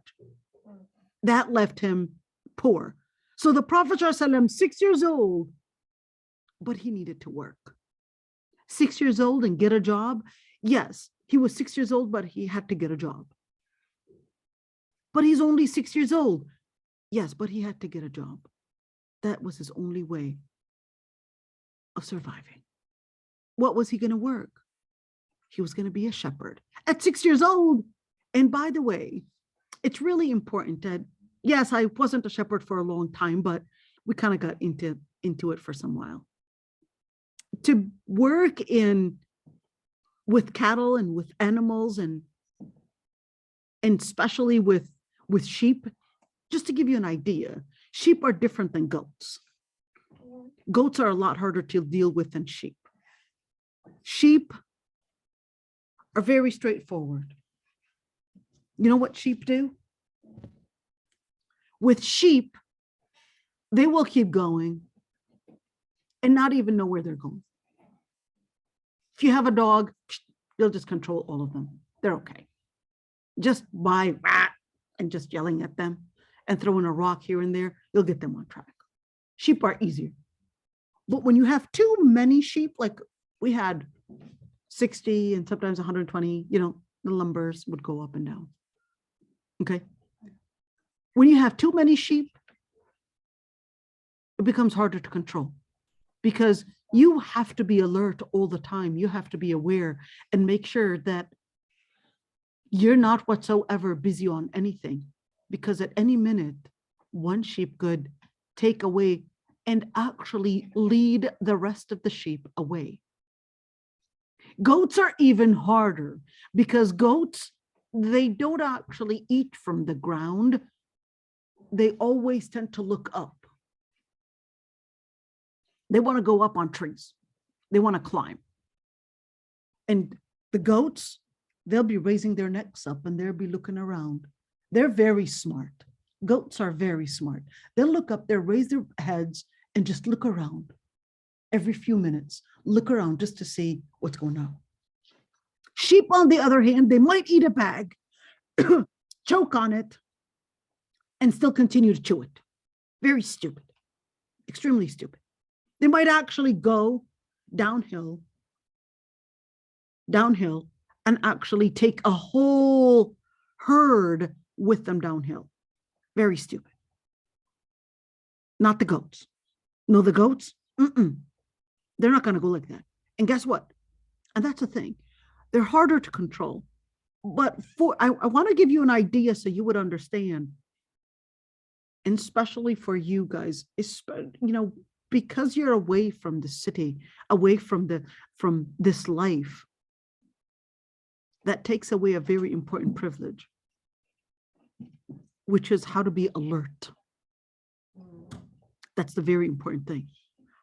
That left him poor. So the Prophet ﷺ, 6 years old, but he needed to work. 6 years old and get a job? Yes, he was 6 years old, but he had to get a job. But he's only 6 years old. Yes, but he had to get a job. That was his only way of surviving. What was he going to work? He was going to be a shepherd at 6 years old. And by the way, it's really important that, yes, I wasn't a shepherd for a long time, but we kind of got into it for some while. To work with cattle and with animals and especially with sheep, just to give you an idea, sheep are different than goats. Goats are a lot harder to deal with than sheep. Sheep are very straightforward. You know what sheep do? With sheep, they will keep going and not even know where they're going. If you have a dog, they'll just control all of them. They're okay. Just by and just yelling at them and throwing a rock here and there, you'll get them on track. Sheep are easier. But when you have too many sheep, like we had 60 and sometimes 120, the numbers would go up and down. Okay. When you have too many sheep, it becomes harder to control because you have to be alert all the time. You have to be aware and make sure that you're not whatsoever busy on anything, because at any minute, one sheep could take away and actually lead the rest of the sheep away. Goats are even harder because goats, they don't actually eat from the ground. They always tend to look up. They want to go up on trees. They want to climb. And the goats, they'll be raising their necks up and they'll be looking around. They're very smart. Goats are very smart. They'll look up there, raise their heads, and just look around every few minutes. Look around just to see what's going on. Sheep, on the other hand, they might eat a bag, choke on it, and still continue to chew it. Very stupid. Extremely stupid. They might actually go downhill, and actually take a whole herd with them downhill. Very stupid. Not the goats. No, the goats, they're not going to go like that. And guess what? And that's the thing. They're harder to control. But I want to give you an idea so you would understand. And especially for you guys, because you're away from the city, away from this life, that takes away a very important privilege, which is how to be alert. That's the very important thing.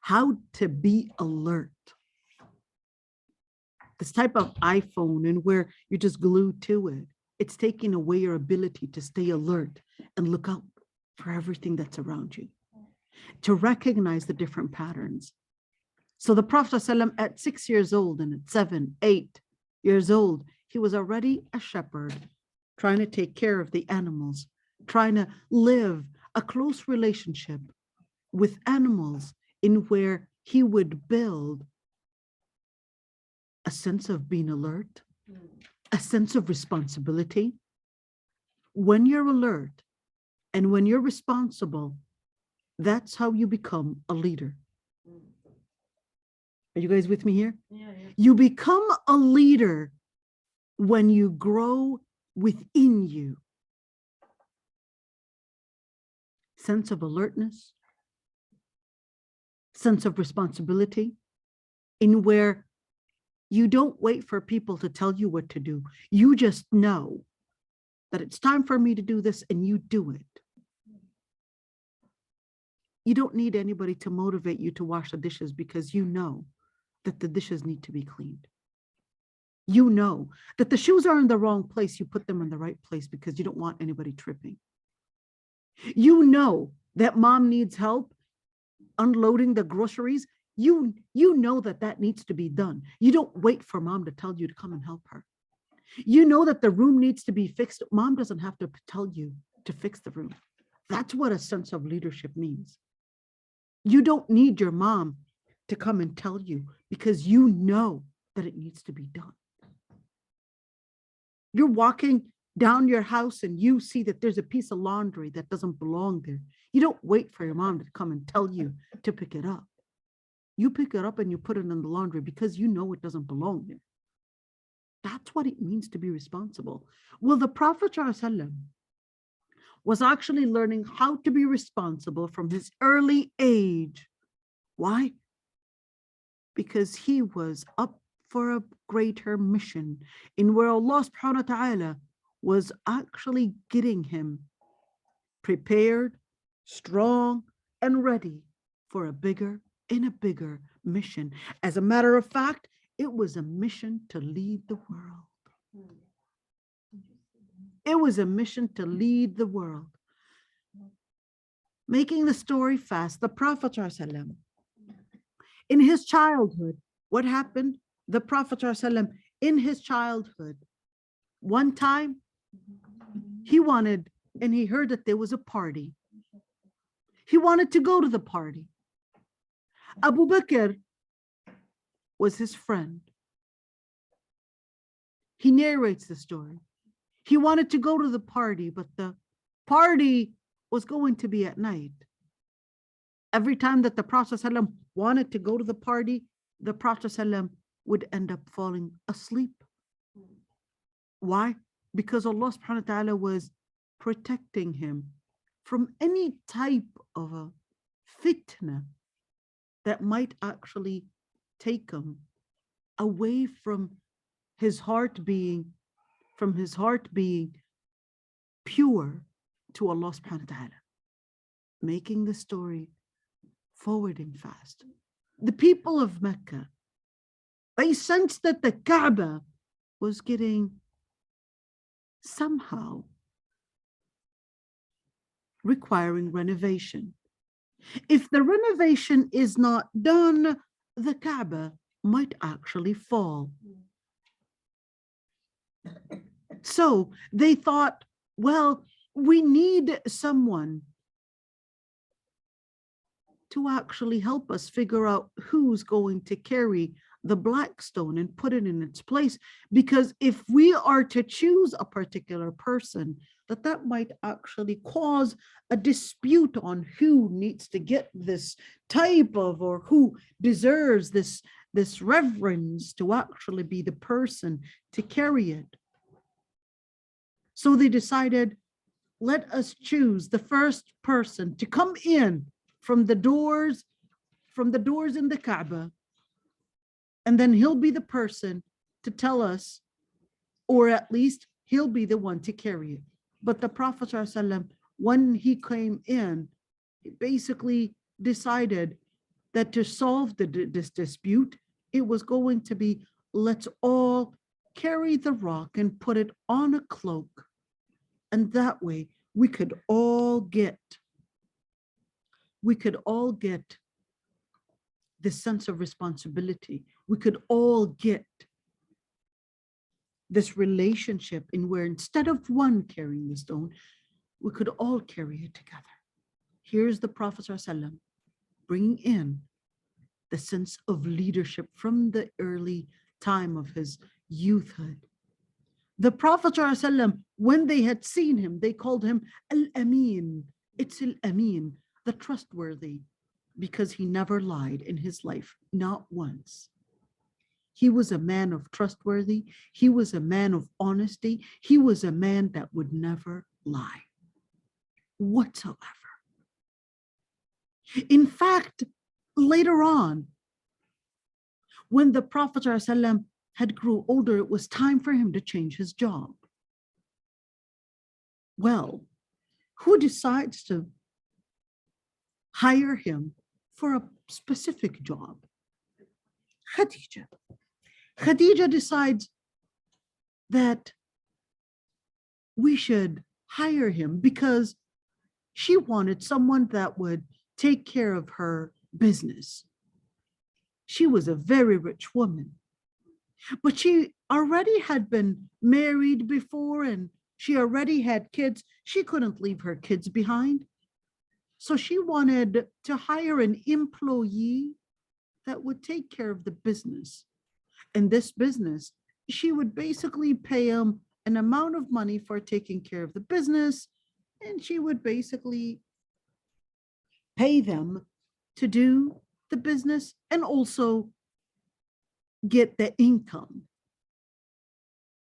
How to be alert. This type of iPhone and where you're just glued to it, it's taking away your ability to stay alert and look out for everything that's around you, to recognize the different patterns. So the Prophet ﷺ at 6 years old and at 7, 8 years old, he was already a shepherd, trying to take care of the animals, trying to live a close relationship with animals in where he would build a sense of being alert, a sense of responsibility. When you're alert and when you're responsible, that's how you become a leader. Are you guys with me here? Yeah. You become a leader when you grow within you. Sense of alertness, sense of responsibility, in where you don't wait for people to tell you what to do. You just know that it's time for me to do this and you do it. You don't need anybody to motivate you to wash the dishes because you know that the dishes need to be cleaned. You know that the shoes are in the wrong place. You put them in the right place because you don't want anybody tripping. You know that mom needs help unloading the groceries. You know that needs to be done. You don't wait for mom to tell you to come and help her. You know that the room needs to be fixed. Mom doesn't have to tell you to fix the room. That's what a sense of leadership means. You don't need your mom to come and tell you because you know that it needs to be done. You're walking down your house and you see that there's a piece of laundry that doesn't belong there. You don't wait for your mom to come and tell you to pick it up. You pick it up and you put it in the laundry because you know it doesn't belong there. That's what it means to be responsible. Well, the Prophet ﷺ was actually learning how to be responsible from his early age. Why? Because he was up for a greater mission in where Allah subhanahu wa ta'ala was actually getting him prepared, strong, and ready for a bigger and a bigger mission. As a matter of fact, it was a mission to lead the world. It was a mission to lead the world. Making the story fast, the Prophet ﷺ, in his childhood, what happened? The Prophet ﷺ, in his childhood, one time he wanted, and he heard that there was a party. He wanted to go to the party. Abu Bakr was his friend. He narrates the story. He wanted to go to the party, but the party was going to be at night. Every time that the Prophet ﷺ wanted to go to the party, the Prophet ﷺ would end up falling asleep. Why? Because Allah subhanahu wa ta'ala was protecting him from any type of a fitna that might actually take him away from his heart being pure to Allah subhanahu wa ta'ala. Making the story forward and fast. The people of Mecca, they sensed that the Kaaba was getting somehow requiring renovation. If the renovation is not done, the Kaaba might actually fall. So they thought, well, we need someone to actually help us figure out who's going to carry the black stone and put it in its place. Because if we are to choose a particular person, that might actually cause a dispute on who needs to get this type of, or who deserves this reverence to actually be the person to carry it. So they decided, let us choose the first person to come in from the doors in the Kaaba, and then he'll be the person to tell us, or at least he'll be the one to carry it. But the Prophet ﷺ, when he came in, he basically decided that to solve this dispute, it was going to be, let's all carry the rock and put it on a cloak. And that way we could all get this sense of responsibility. We could all get this relationship in where instead of one carrying the stone, we could all carry it together. Here's the Prophet ﷺ bringing in the sense of leadership from the early time of his youthhood. The Prophet ﷺ, when they had seen him, they called him Al-Amin. It's Al-Amin, the trustworthy, because he never lied in his life, not once. He was a man of trustworthy. He was a man of honesty. He was a man that would never lie whatsoever. In fact, later on, when the Prophet ﷺ had grew older, it was time for him to change his job. Well, who decides to hire him for a specific job? Khadija. Khadija decides that we should hire him because she wanted someone that would take care of her business. She was a very rich woman, but she already had been married before and she already had kids. She couldn't leave her kids behind. So she wanted to hire an employee that would take care of the business. And this business, she would basically pay him an amount of money for taking care of the business, and she would basically pay them to do the business and also get the income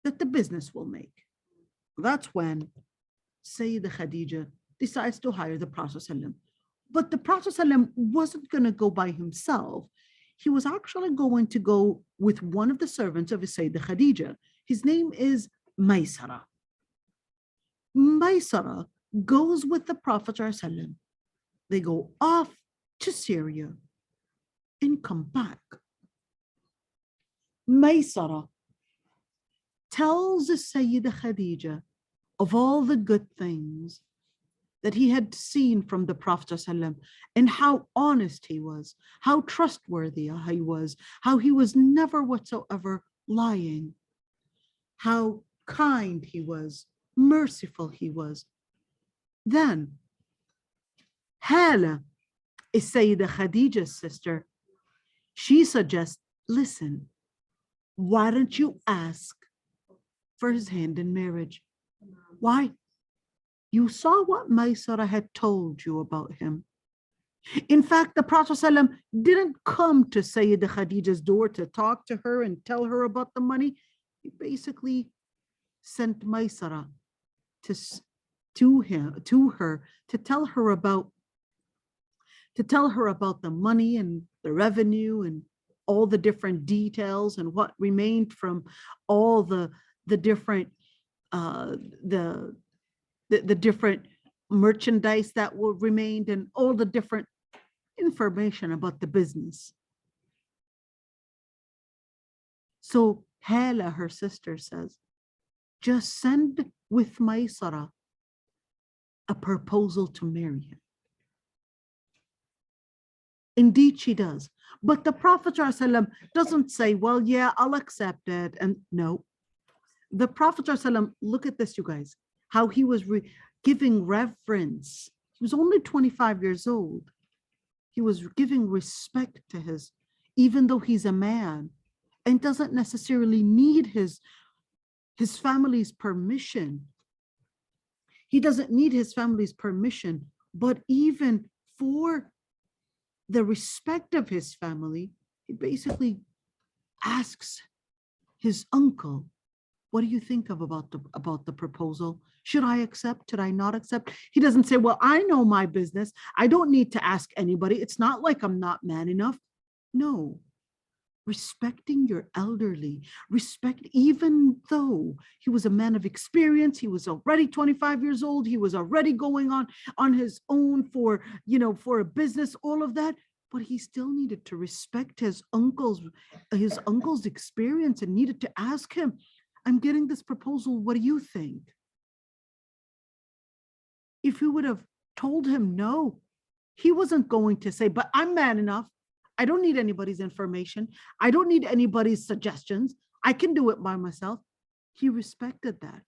that the business will make. That's when Sayyidah Khadija decides to hire the Prophet ﷺ. But the Prophet ﷺ wasn't going to go by himself. He was actually going to go with one of the servants of Sayyidah Khadija. His name is Maysara. Maysara goes with the Prophet ﷺ. They go off to Syria and come back. Maysara tells Sayyidah Khadija of all the good things that he had seen from the Prophet ﷺ, and how honest he was, how trustworthy he was, how he was never whatsoever lying, how kind he was, merciful he was. Then Hala is Sayyidah Khadija's sister. She suggests, listen, why don't you ask for his hand in marriage? Why? You saw what Maysara had told you about him. In fact, the Prophet ﷺ didn't come to Sayyidah Khadija's door to talk to her and tell her about the money. He basically sent Maysara to her to tell her about the money and the revenue and all the different details and what remained from all the different the different merchandise that will remained and all the different information about the business. So Hala, her sister, says, just send with Maysara a proposal to marry him. Indeed, she does. But the Prophet ﷺ doesn't say, well, yeah, I'll accept it. And no, the Prophet ﷺ, look at this, you guys, how he was giving reverence. He was only 25 years old. He was giving respect to even though he's a man and doesn't necessarily need his family's permission. He doesn't need his family's permission, but even for the respect of his family, he basically asks his uncle, what do you think about the proposal? Should I accept? Should I not accept? He doesn't say, well, I know my business. I don't need to ask anybody. It's not like I'm not man enough. No. Respecting your elderly, respect, even though he was a man of experience, he was already 25 years old, he was already going on his own for a business, all of that, but he still needed to respect his uncle's experience and needed to ask him, I'm getting this proposal, what do you think? If he would have told him no, he wasn't going to say, but I'm man enough. I don't need anybody's information. I don't need anybody's suggestions. I can do it by myself. He respected that.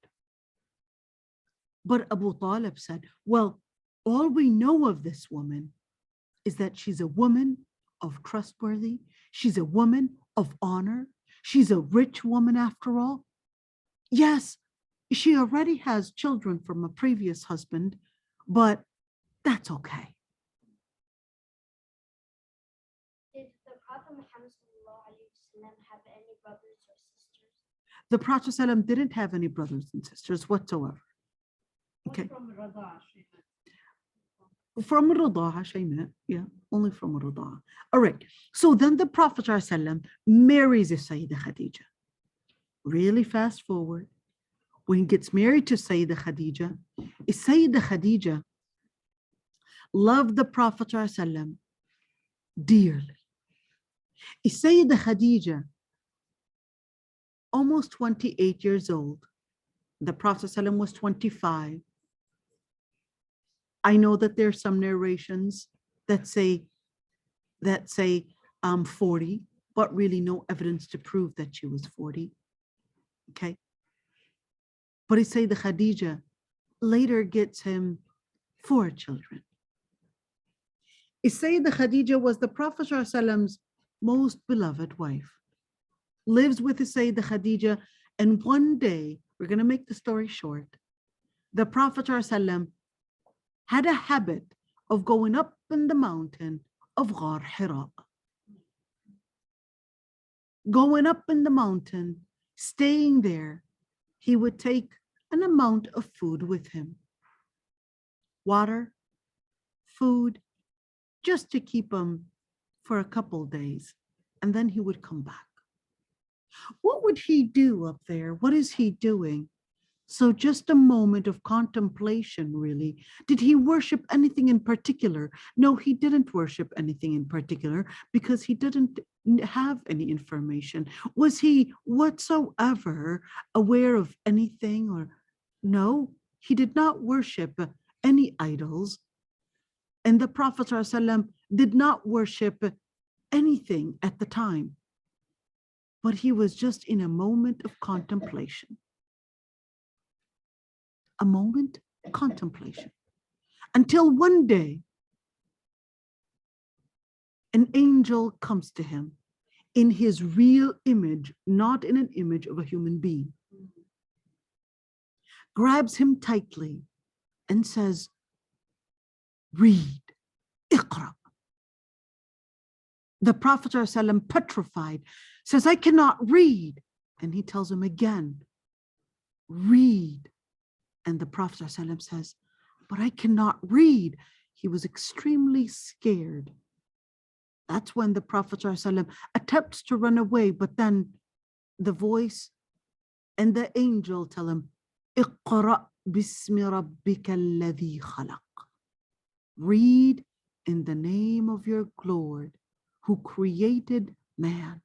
But Abu Talib said, well, all we know of this woman is that she's a woman of trustworthy. She's a woman of honor. She's a rich woman after all. Yes, she already has children from a previous husband, but that's okay. Did the Prophet Muhammad have any brothers or sisters? The Prophet ﷺ didn't have any brothers and sisters whatsoever. Okay. From Ridaha, Shayma, yeah, only from Ridaha. All right. So then the Prophet ﷺ marries Sayyidah Khadija. Really fast forward. When he gets married to Sayyidah Khadija loved the Prophet ﷺ dearly. Sayyidah Khadija, almost 28 years old. The Prophet ﷺ was 25. I know that there are some narrations that say 40, but really no evidence to prove that she was 40. Okay. But Sayyidah Khadija later gets him 4 children. Sayyidah Khadija was the Prophet ﷺ's most beloved wife, lives with his Sayyidah Khadija. And one day, we're going to make the story short, the Prophet ﷺ had a habit of going up in the mountain of Ghar Hira. Going up in the mountain, staying there, he would take an amount of food with him. Water, food, just to keep him for a couple days. And then he would come back. What would he do up there? What is he doing? So just a moment of contemplation, really. Did he worship anything in particular? No, he didn't worship anything in particular because he didn't have any information. Was he whatsoever aware of anything or no? He did not worship any idols. And the Prophet ﷺ did not worship anything at the time. But he was just in a moment of contemplation. A moment of contemplation. Until one day, an angel comes to him in his real image, not in an image of a human being. Grabs him tightly and says, read, Iqra. The Prophet ﷺ, petrified, says, I cannot read. And he tells him again, read. And the Prophet ﷺ says, but I cannot read. He was extremely scared. That's when the Prophet ﷺ attempts to run away, but then the voice and the angel tell him, Iqra bismi rabbika alladhi khalaq. Read in the name of your Lord who created man.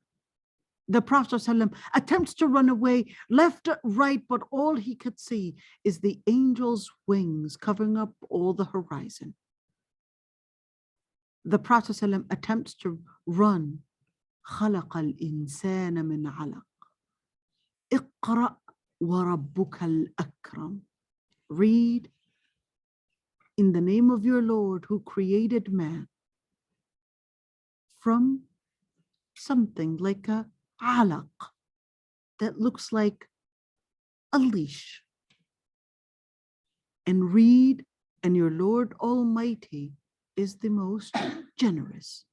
The Prophet ﷺ attempts to run away left, right, but all he could see is the angel's wings covering up all the horizon. The Prophet ﷺ attempts to run. خلق الإنسان من علق. اقرأ وربك الأكرم. Read in the name of your Lord who created man from something like a alaq that looks like a leash. And read, and your Lord Almighty is the most generous.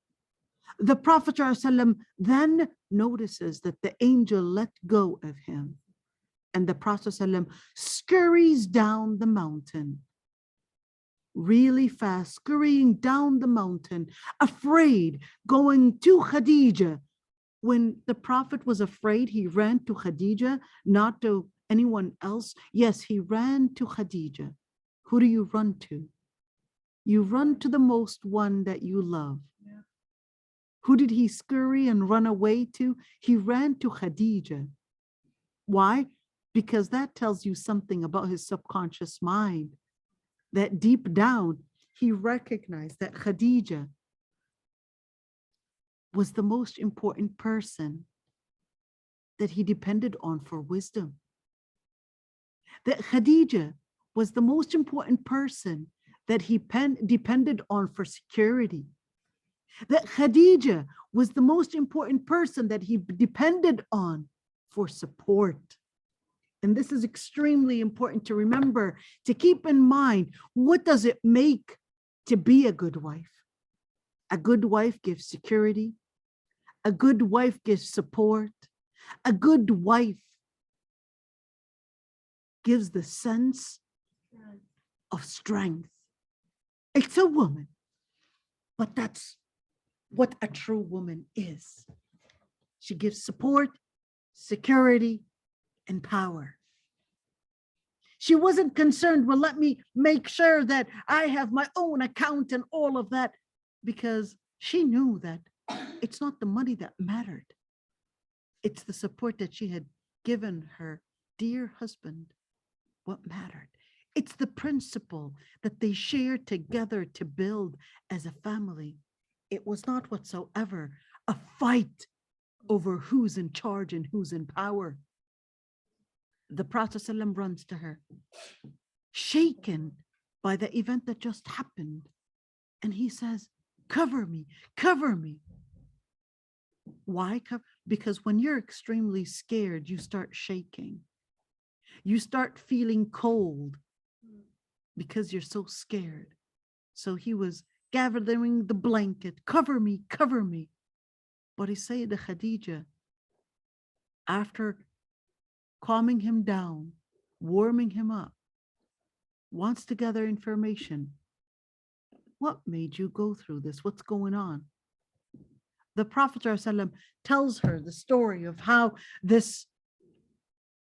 The Prophet ﷺ then notices that the angel let go of him. And the Prophet ﷺ scurries down the mountain, really fast, scurrying down the mountain, afraid, going to Khadija. When the Prophet was afraid, he ran to Khadija, not to anyone else. Yes, he ran to Khadija. Who do you run to? You run to the most one that you love. Yeah. Who did he scurry and run away to? He ran to Khadija. Why? Because that tells you something about his subconscious mind. That deep down, he recognized that Khadija was the most important person that he depended on for wisdom. That Khadija was the most important person that he depended on for security. That Khadija was the most important person that he depended on for support. And this is extremely important to remember, to keep in mind, what does it make to be a good wife? A good wife gives security. A good wife gives support. A good wife gives the sense of strength. It's a woman, but that's what a true woman is. She gives support, security, and power. She wasn't concerned, well, let me make sure that I have my own account and all of that, because she knew that it's not the money that mattered. It's the support that she had given her dear husband what mattered. It's the principle that they shared together to build as a family. It was not whatsoever a fight over who's in charge and who's in power. The Prophet ﷺ runs to her, shaken by the event that just happened. And he says, cover me, cover me. Why? Because when you're extremely scared, you start shaking. You start feeling cold because you're so scared. So he was gathering the blanket, cover me, cover me. But he said to Khadija, after calming him down, warming him up, wants to gather information. What made you go through this? What's going on? The Prophet ﷺ tells her the story of how this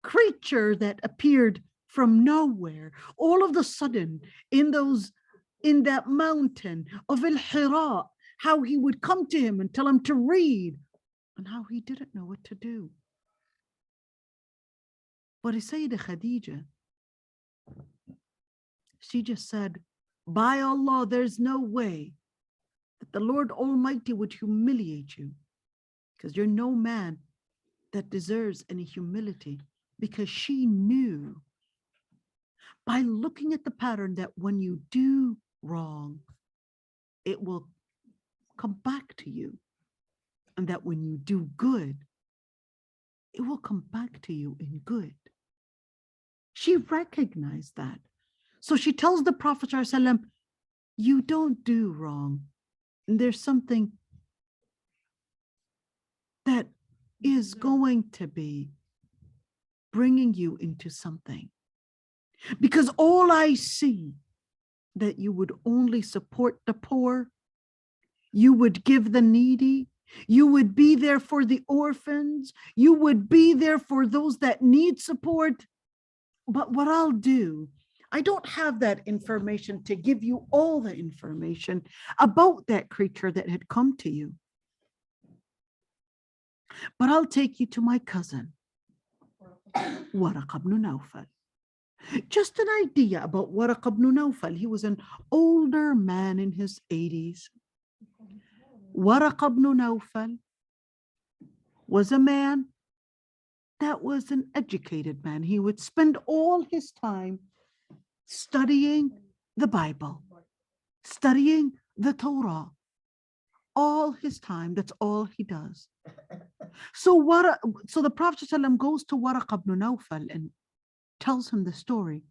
creature that appeared from nowhere, all of a sudden in that mountain of Al-Hira, how he would come to him and tell him to read, and how he didn't know what to do. But his Sayyidah Khadija, she just said, by Allah, there's no way that the Lord Almighty would humiliate you, because you're no man that deserves any humility. Because she knew by looking at the pattern that when you do wrong, it will come back to you. And that when you do good, it will come back to you in good. She recognized that. So she tells the Prophet ﷺ, you don't do wrong. And there's something that is going to be bringing you into something. Because all I see that you would only support the poor, you would give the needy, you would be there for the orphans, you would be there for those that need support. But what I'll do, I don't have that information to give you all the information about that creature that had come to you. But I'll take you to my cousin, Waraq ibn Nawfal. Just an idea about Waraq ibn Nawfal. He was an older man in his 80s. Waraq ibn Nawfal was a man that was an educated man. He would spend all his time studying the Bible, studying the Torah. All his time, that's all he does. So the Prophet ﷺ goes to Waraq ibn Nawfal and tells him the story.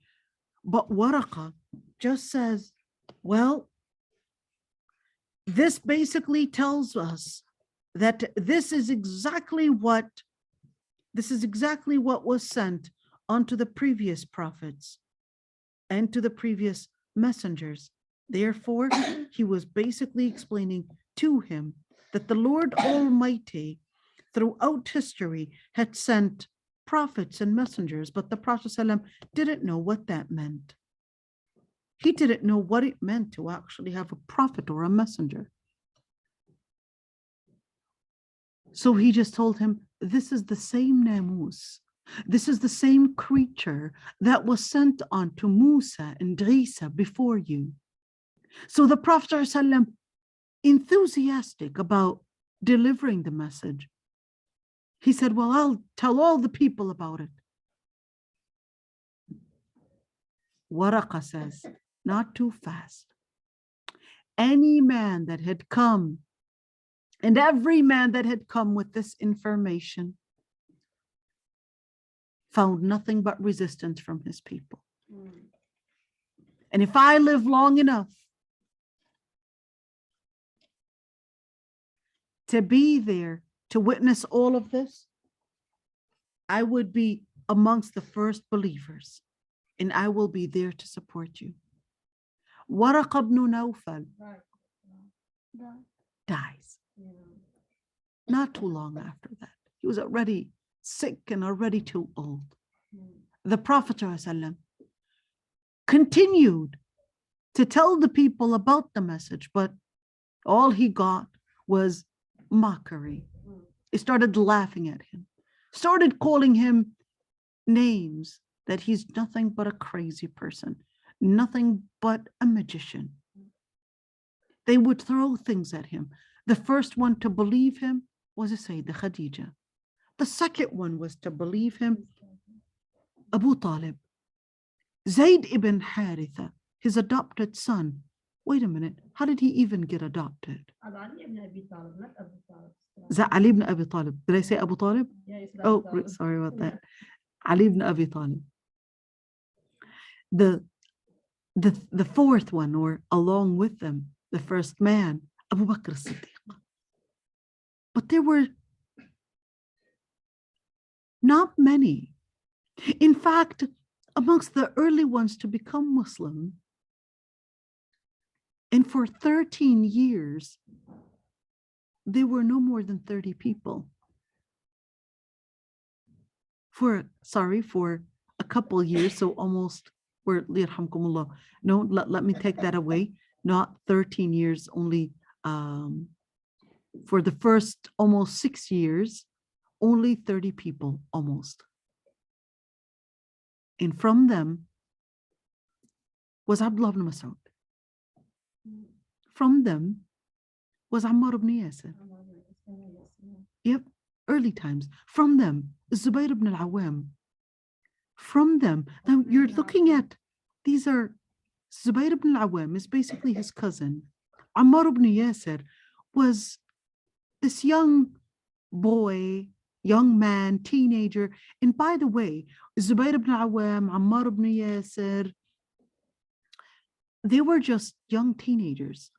But Waraqah just says, well, this basically tells us that this is exactly what was sent onto the previous prophets and to the previous messengers. Therefore, he was basically explaining to him that the Lord Almighty throughout history had sent prophets and messengers, but the Prophet ﷺ didn't know what that meant. He didn't know what it meant to actually have a prophet or a messenger. So he just told him, this is the same Namus. This is the same creature that was sent on to Musa and Isa before you. So the Prophet ﷺ, enthusiastic about delivering the message, he said, well, I'll tell all the people about it. Waraqah says, not too fast. Any man that had come, and every man that had come with this information, found nothing but resistance from his people. And if I live long enough to be there to witness all of this, I would be amongst the first believers, and I will be there to support you. Waraq ibn Nawfal dies. Not too long after that. He was already sick and already too old. The Prophet ﷺ continued to tell the people about the message, but all he got was mockery. They started laughing at him, started calling him names that he's nothing but a crazy person, nothing but a magician. They would throw things at him. The first one to believe him was Sayyidah Khadija. The second one was to believe him, Abu Talib. Zayd ibn Haritha, his adopted son, Wait a minute. How did he even get adopted? Ali ibn Abi Talib, not Abu Talib. Is that Ali ibn Abi Talib? Did I say Abu Talib? Yeah, it's Abu Oh, Talib. sorry about that. Ali ibn Abi Talib. The, the fourth one, or along with them, the first man, Abu Bakr as-Siddiq. But there were not many. In fact, amongst the early ones to become Muslim, and for 13 years, there were no more than 30 people. For a couple years, so almost, no, let me take that away. Not 13 years, only for the first almost 6 years, only 30 people almost. And from them was Abdullah ibn Mas'ud. From them was Ammar ibn Yasir. Yep, early times. From them, Zubayr ibn al-Awwam. From them, now you're looking at, these are, Zubayr ibn al-Awwam is basically his cousin. Ammar ibn Yasir was this young boy, young man, teenager. And by the way, Zubayr ibn al-Awwam, Ammar ibn Yasir, they were just young teenagers,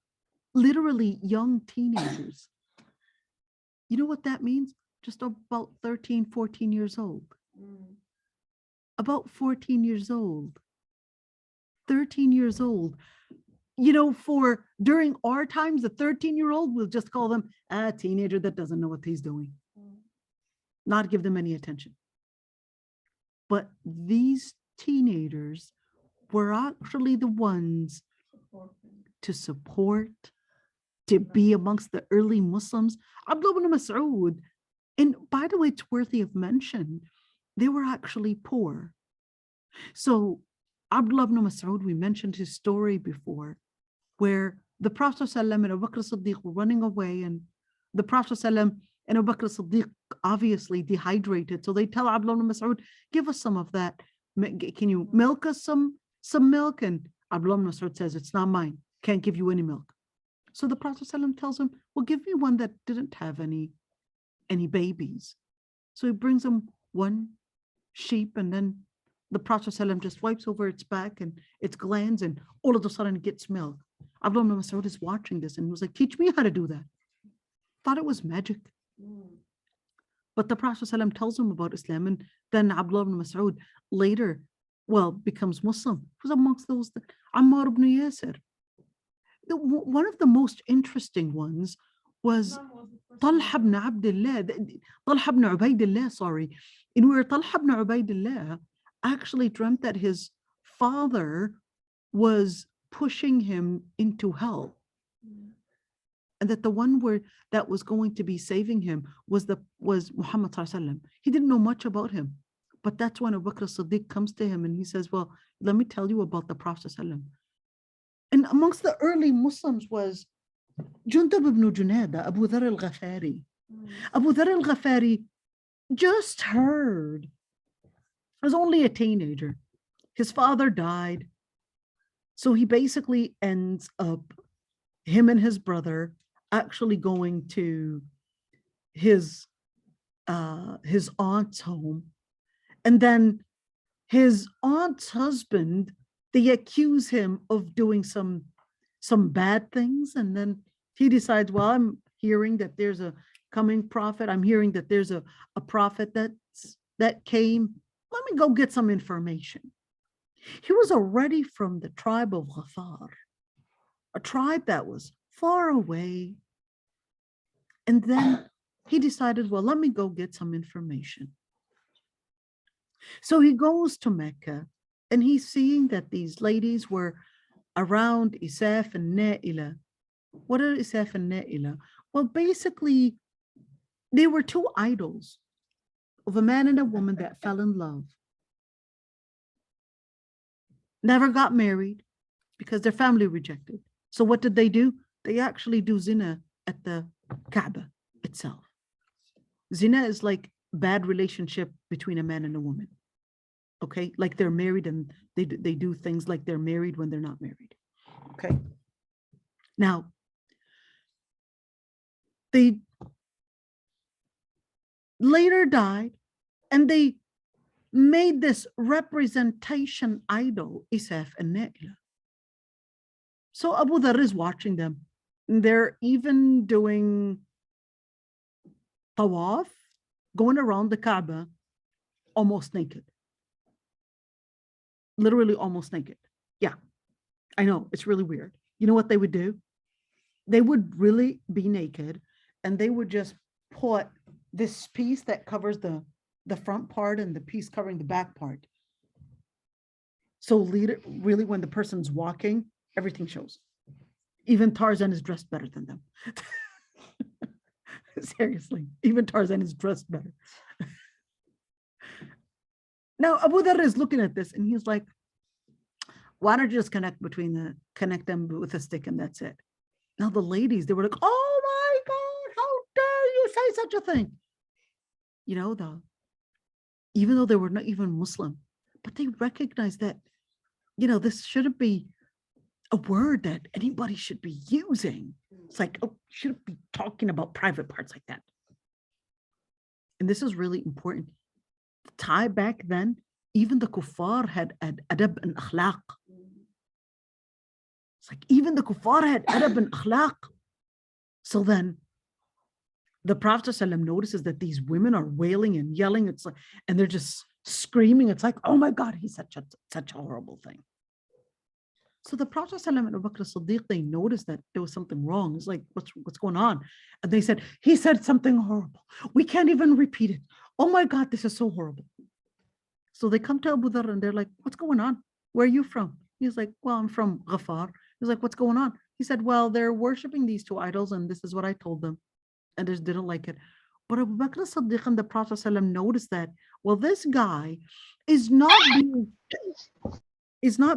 literally young teenagers. You know what that means? Just about 13, 14 years old. About 14 years old. 13 years old. You know, for during our times, the 13-year-old, we'll just call them a teenager that doesn't know what he's doing. Not give them any attention. But these teenagers were actually the ones to support, to be amongst the early Muslims. Abdullah ibn Mas'ud, and by the way, it's worthy of mention, they were actually poor. So Abdullah ibn Mas'ud, we mentioned his story before, where the Prophet ﷺ and Abu Bakr as-Siddiq were running away, and the Prophet ﷺ and Abu Bakr as-Siddiq obviously dehydrated. So they tell Abdullah ibn Mas'ud, give us some of that. Can you milk us some milk? And Abdullah ibn Mas'ud says, it's not mine. Can't give you any milk. So the Prophet ﷺ tells him, well, give me one that didn't have any babies. So he brings him one sheep, and then the Prophet ﷺ just wipes over its back and its glands, and all of a sudden it gets milk. Abdullah ibn Mas'ud is watching this and he was like, teach me how to do that. Thought it was magic. But the Prophet ﷺ tells him about Islam, and then Abdullah ibn Mas'ud later, becomes Muslim. He was amongst those that Ammar ibn Yasir. One of the most interesting ones was Talha ibn Abdullah, Talha ibn Ubaidillah, sorry. In where Talha ibn Ubaidillah actually dreamt that his father was pushing him into hell. And that the one that was going to be saving him was Muhammad sallallahu alaihi wasallam. He didn't know much about him. But that's when Abu Bakr as-Siddiq comes to him and he says, well, let me tell you about the Prophet sallallahu alaihi wasallam. And amongst the early Muslims was Jundub ibn Junada, Abu Dharr al-Ghafari. Abu Dharr al-Ghafari just heard, was only a teenager. His father died. So he basically ends up, him and his brother, actually going to his aunt's home. And then his aunt's husband, they accuse him of doing some bad things. And then he decides, well, I'm hearing that there's a coming prophet. I'm hearing that there's a prophet that came. Let me go get some information. He was already from the tribe of Ghafar, a tribe that was far away. And then he decided, well, let me go get some information. So he goes to Mecca, and he's seeing that these ladies were around Isaf and Na'ila. What are Isaf and Na'ila? Well, basically, they were two idols of a man and a woman that fell in love. Never got married because their family rejected. So what did they do? They actually do zina at the Kaaba itself. Zina is like bad relationship between a man and a woman. Okay, like they're married and they do things like they're married when they're not married. Okay. Now, they later died and they made this representation idol, Isaf and Naila. So Abu Dhar is watching them. They're even doing tawaf, going around the Kaaba almost naked. Literally almost naked. Yeah, I know, it's really weird. You know what they would do? They would really be naked and they would just put this piece that covers the front part and the piece covering the back part. So really when the person's walking, everything shows. Even Tarzan is dressed better than them. Seriously, even Tarzan is dressed better. Now Abu Dhar is looking at this and he's like, why don't you just connect them with a stick and that's it. Now the ladies, they were like, oh my God, how dare you say such a thing? You know, even though they were not even Muslim, but they recognized that, this shouldn't be a word that anybody should be using. It's like, oh, you shouldn't be talking about private parts like that. And this is really important. The Thai back then, even the kuffar had adab and akhlaq. It's like even the kuffar had adab and akhlaq. So then the Prophet ﷺ notices that these women are wailing and yelling. It's like, and they're just screaming. It's like, oh my God, he's such a horrible thing. So the Prophet ﷺ and Abu Bakr as-Siddiq, they noticed that there was something wrong. It's like, what's going on? And they said, he said something horrible. We can't even repeat it. Oh my God, this is so horrible. So they come to Abu Dhar and they're like, what's going on? Where are you from? He's like, well, I'm from Ghafar. He's like, what's going on? He said, well, they're worshiping these two idols and this is what I told them. And they just didn't like it. But Abu Bakr as-Siddiq and the Prophet ﷺ noticed that, well, this guy is not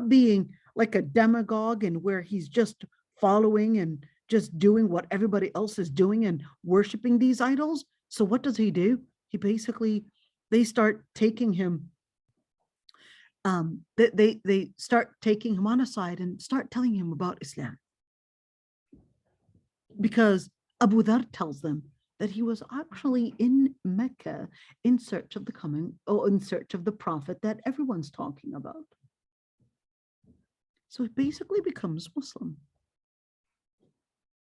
being like a demagogue and where he's just following and just doing what everybody else is doing and worshiping these idols. So what does he do? They start taking him, they start taking him on aside and start telling him about Islam. Because Abu Dhar tells them that he was actually in Mecca in search of the prophet that everyone's talking about. So he basically becomes Muslim.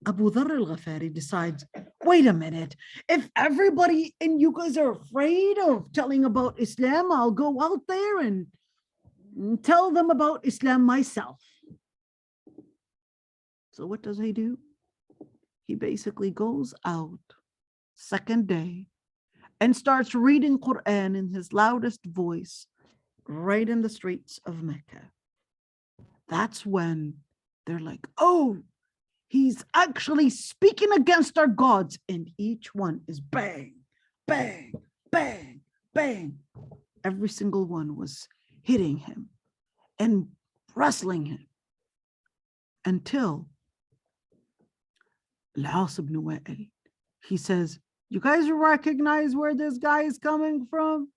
Abu Dhar al-Ghafari decides, wait a minute, if everybody and you guys are afraid of telling about Islam, I'll go out there and tell them about Islam myself. So what does he do? He basically goes out second day and starts reading Quran in his loudest voice right in the streets of Mecca. That's when they're like, oh, he's actually speaking against our gods. And each one is bang, bang, bang, bang. Every single one was hitting him and wrestling him until Al-As ibn Wa'il, he says, you guys recognize where this guy is coming from?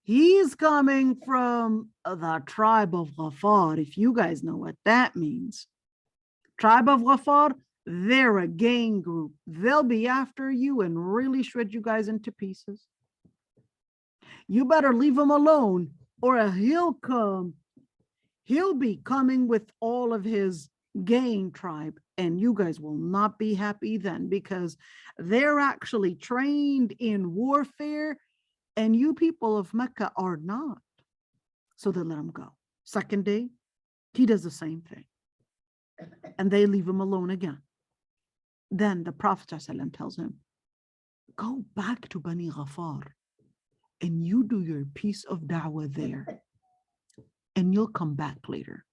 He's coming from the tribe of Ghafar, if you guys know what that means. Tribe of Ghafar, they're a gang group. They'll be after you and really shred you guys into pieces. You better leave him alone or he'll come. He'll be coming with all of his gang tribe and you guys will not be happy then because they're actually trained in warfare and you people of Mecca are not. So they let him go. Second day, he does the same thing. And they leave him alone again. Then the Prophet ﷺ tells him, go back to Bani Ghafar and you do your piece of da'wah there and you'll come back later.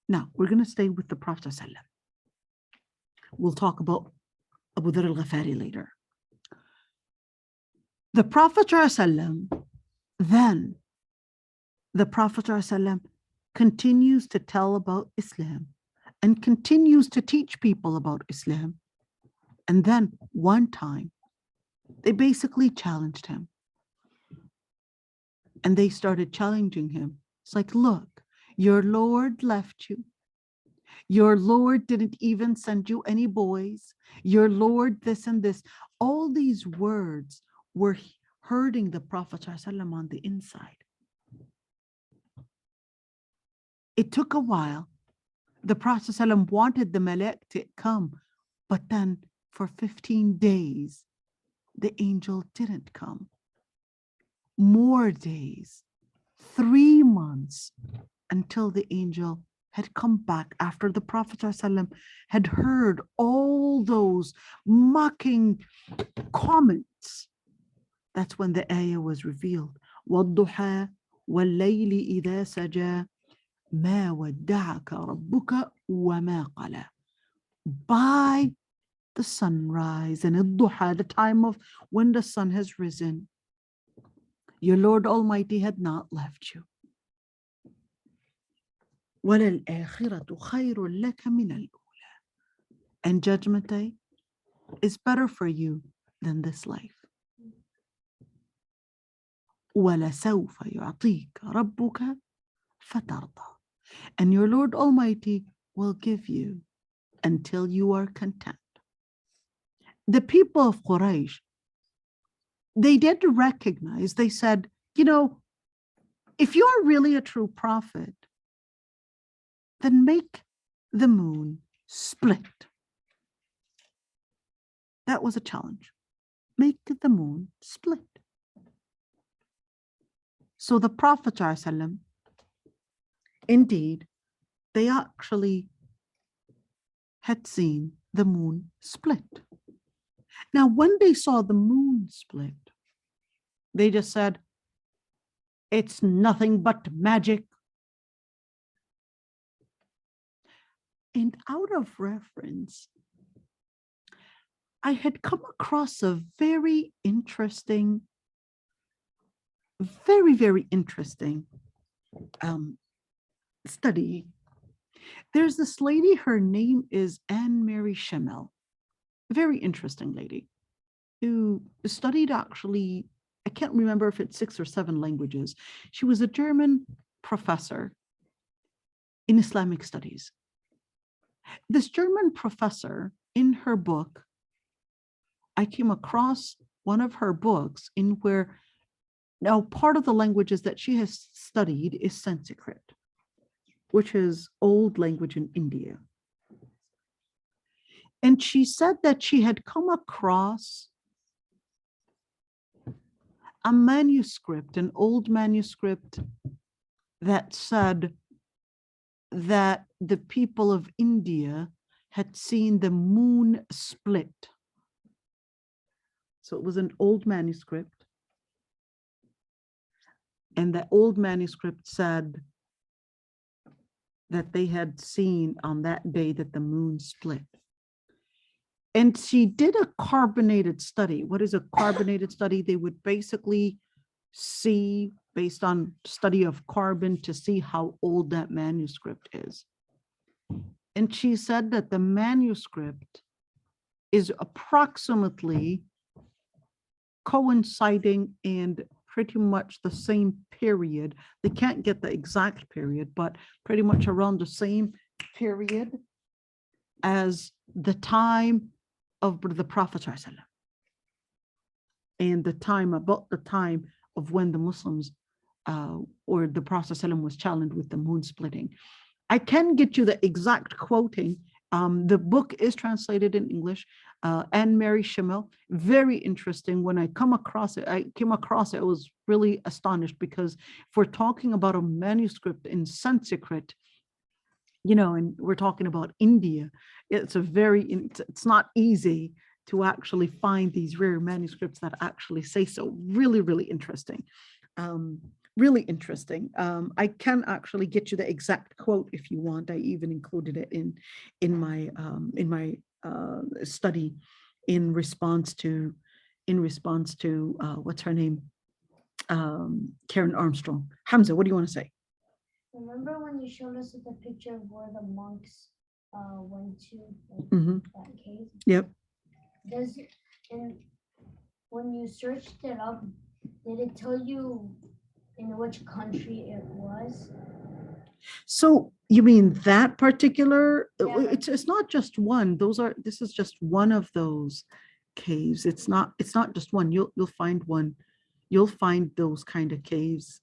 Now, we're going to stay with the Prophet ﷺ. We'll talk about Abu Dhar al-Ghafari later. The Prophet ﷺ, then the Prophet ﷺ continues to tell about Islam and continues to teach people about Islam. And then one time, they basically challenged him. And they started challenging him. It's like, look, your Lord left you. Your Lord didn't even send you any boys. Your Lord, this and this. All these words were hurting the Prophet ﷺ on the inside. It took a while. The Prophet ﷺ wanted the Malak to come, but then for 15 days, the angel didn't come. More days, 3 months, until the angel had come back after the Prophet ﷺ had heard all those mocking comments. That's when the ayah was revealed. وَالضُّحَى وَاللَّيْلِ إِذَا سَجَى مَا وَدَّعَكَ رَبُّكَ وَمَا قَلَى. By the sunrise and الضُّحَى, the time of when the sun has risen, your Lord Almighty had not left you. وَلَلْآخِرَةُ خَيْرٌ لَكَ مِنَ الْأُولَى. And Judgment Day is better for you than this life. وَلَسَوْفَ يُعْطِيكَ رَبُّكَ فَتَرْضَى. And your Lord Almighty will give you until you are content. The people of Quraysh, they did recognize, they said, you know, if you're really a true prophet, then make the moon split. That was a challenge. Make the moon split. So the Prophet ﷺ, indeed, they actually had seen the moon split. Now, when they saw the moon split, they just said, it's nothing but magic. And out of reference, I had come across a very interesting, very interesting study. There's this lady, her name is Anne Mary Schemmel, a very interesting lady who studied actually, I can't remember if it's 6 or 7 languages. She was a German professor in Islamic studies. This German professor, in her book, I came across one of her books in where, now part of the languages that she has studied is Sanskrit, which is old language in India. And she said that she had come across a manuscript, an old manuscript that said that the people of India had seen the moon split. So it was an old manuscript. And the old manuscript said that they had seen on that day that the moon split. And she did a carbonated study. What is a carbonated study? They would basically see, based on study of carbon, to see how old that manuscript is. And she said that the manuscript is approximately coinciding and pretty much the same period. They can't get the exact period, but pretty much around the same period as the time of the Prophet ﷺ, and the time, about the time of when the Muslims or the Prophet ﷺ was challenged with the moon splitting. I can get you the exact quoting. The book is translated in English. Anne Mary Schemmel, very interesting. When I came across it, I was really astonished, because if we're talking about a manuscript in Sanskrit, you know, and we're talking about India, it's not easy to actually find these rare manuscripts that actually say so. Really interesting. Really interesting. I can actually get you the exact quote if you want. I even included it in my study in response to what's her name, Karen Armstrong. Hamza, what do you want to say? Remember when you showed us the picture of where the monks went to that cave? Yep. And when you searched it up, did it tell you in which country it was? So You mean that particular? Yeah. It's not just one. This is just one of those caves. It's not just one. You'll find one. You'll find those kind of caves.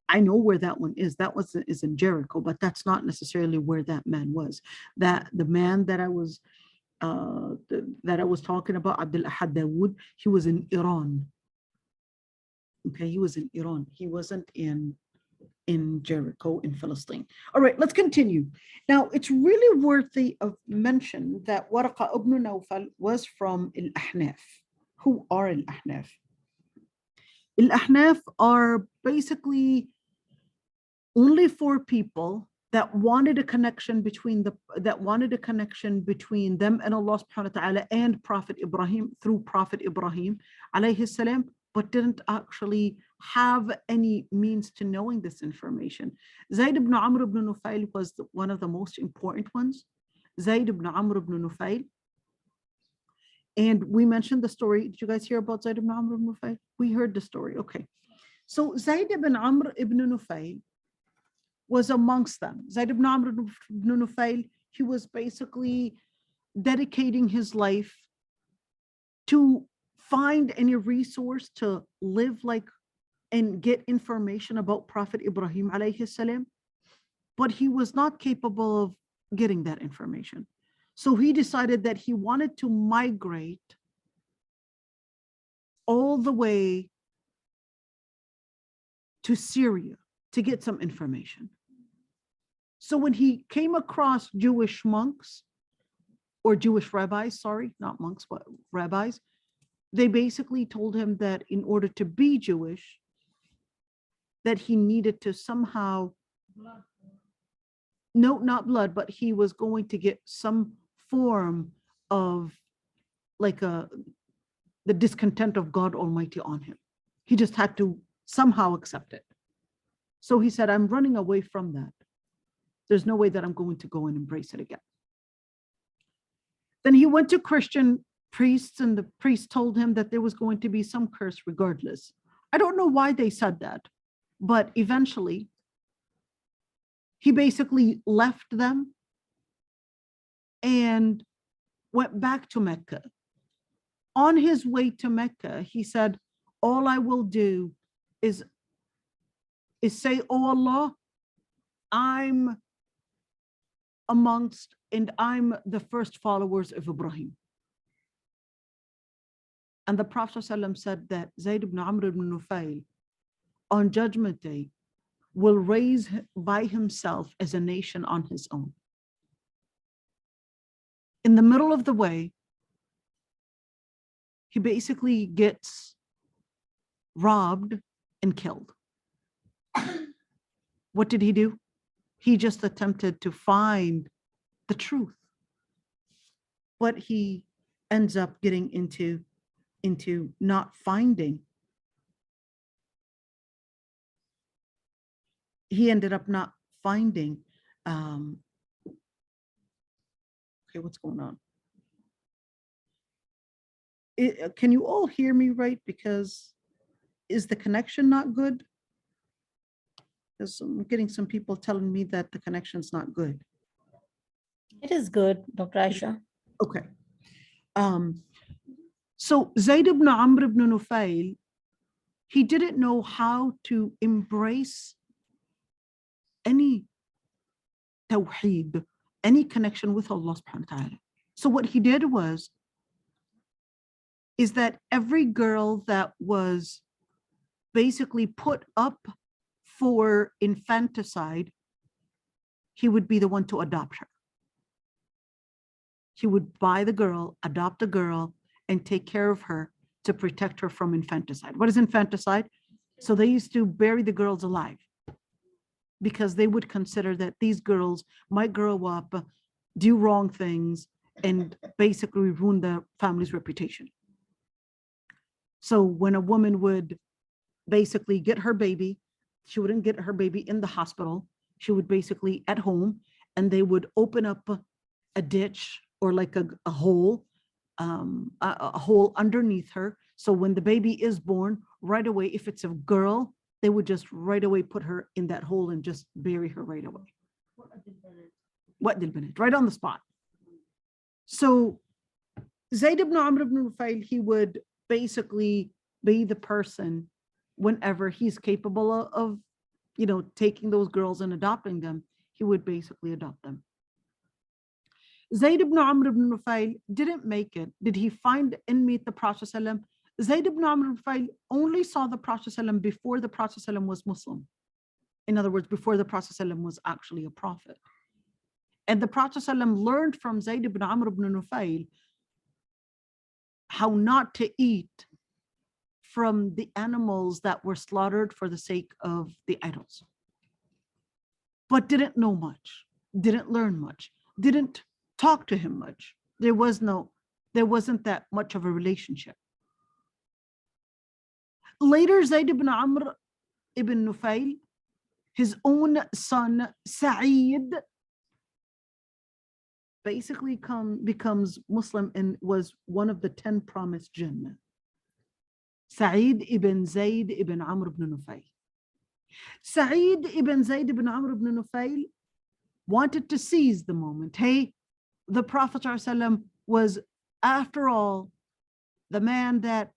I know where that one is. That was is in Jericho, but that's not necessarily where that man was. That the man that I was talking about, Abdul Ahad Dawood, he was in Iran. Okay, he was in Iran. He wasn't in Jericho in Palestine. All right, let's continue. Now, it's really worthy of mention that Waraqa ibn Nawfal was from Al-Ahnaf. Who are Al-Ahnaf? Al-Ahnaf are basically only four people that wanted a connection between them and Allah subhanahu wa ta'ala and Prophet Ibrahim through Prophet Ibrahim alayhi salam, but didn't actually have any means to knowing this information. Zayd ibn Amr ibn Nufail was one of the most important ones. Zayd ibn Amr ibn Nufail. And we mentioned the story. Did you guys hear about Zayd ibn Amr ibn Nufail? We heard the story. Okay. So Zayd ibn Amr ibn Nufail was amongst them. Zayd ibn Amr ibn Nufail, he was basically dedicating his life to find any resource to live like and get information about Prophet Ibrahim alayhi salam, but he was not capable of getting that information. So he decided that he wanted to migrate all the way to Syria to get some information. So when he came across Jewish monks or Jewish rabbis, sorry, not monks, but rabbis, they basically told him that in order to be Jewish, that he needed to somehow, no, not blood, but he was going to get some form of like the discontent of God Almighty on him. He just had to somehow accept it. So he said, I'm running away from that. There's no way that I'm going to go and embrace it again. Then he went to Christian priests, and the priest told him that there was going to be some curse regardless. I don't know why they said that, but eventually he basically left them and went back to Mecca. On his way to Mecca, he said, all I will do is say, oh Allah, I'm amongst and I'm the first followers of Ibrahim. And the Prophet ﷺ said that Zayd ibn Amr ibn Nufail on Judgment Day will raise by himself as a nation on his own. In the middle of the way, he basically gets robbed and killed. What did he do? He just attempted to find the truth, but he ends up getting into not finding. He ended up not finding. Okay, what's going on? Can you all hear me right? Because is the connection not good? Because I'm getting some people telling me that the connection's not good. It is good, Dr. Aysha. Okay. So Zayd ibn Amr ibn Nufail, he didn't know how to embrace any tawheed, any connection with Allah subhanahu wa ta'ala. So what he did is that every girl that was basically put up for infanticide, he would be the one to adopt her. He would buy the girl, adopt the girl, and take care of her to protect her from infanticide. What is infanticide? So they used to bury the girls alive because they would consider that these girls might grow up, do wrong things, and basically ruin the family's reputation. So when a woman would basically get her baby, she wouldn't get her baby in the hospital. She would basically at home, and they would open up a ditch or like a hole underneath her. So when the baby is born, right away, if it's a girl, they would just right away put her in that hole and just bury her right away. وقت البنات, right on the spot. So Zayd ibn Amr ibn Nufail, he would basically be the person whenever he's capable of, taking those girls and adopting them, he would basically adopt them. Zayd ibn Amr ibn Nufail didn't make it. Did he find and meet the Prophet ﷺ? Zayd ibn Amr ibn Nufail only saw the Prophet ﷺ before the Prophet ﷺ was Muslim. In other words, before the Prophet ﷺ was actually a prophet. And the Prophet ﷺ learned from Zayd ibn Amr ibn Nufail how not to eat from the animals that were slaughtered for the sake of the idols. But didn't know much, didn't learn much, didn't talk to him much. There wasn't that much of a relationship. Later, Zayd ibn Amr ibn Nufail, his own son, Sa'id, basically becomes Muslim and was one of the 10 promised Jannah. Sa'id ibn Zayd ibn Amr ibn Nufail. Sa'id ibn Zayd ibn Amr ibn Nufail wanted to seize the moment. Hey, the Prophet ﷺ was, after all, the man that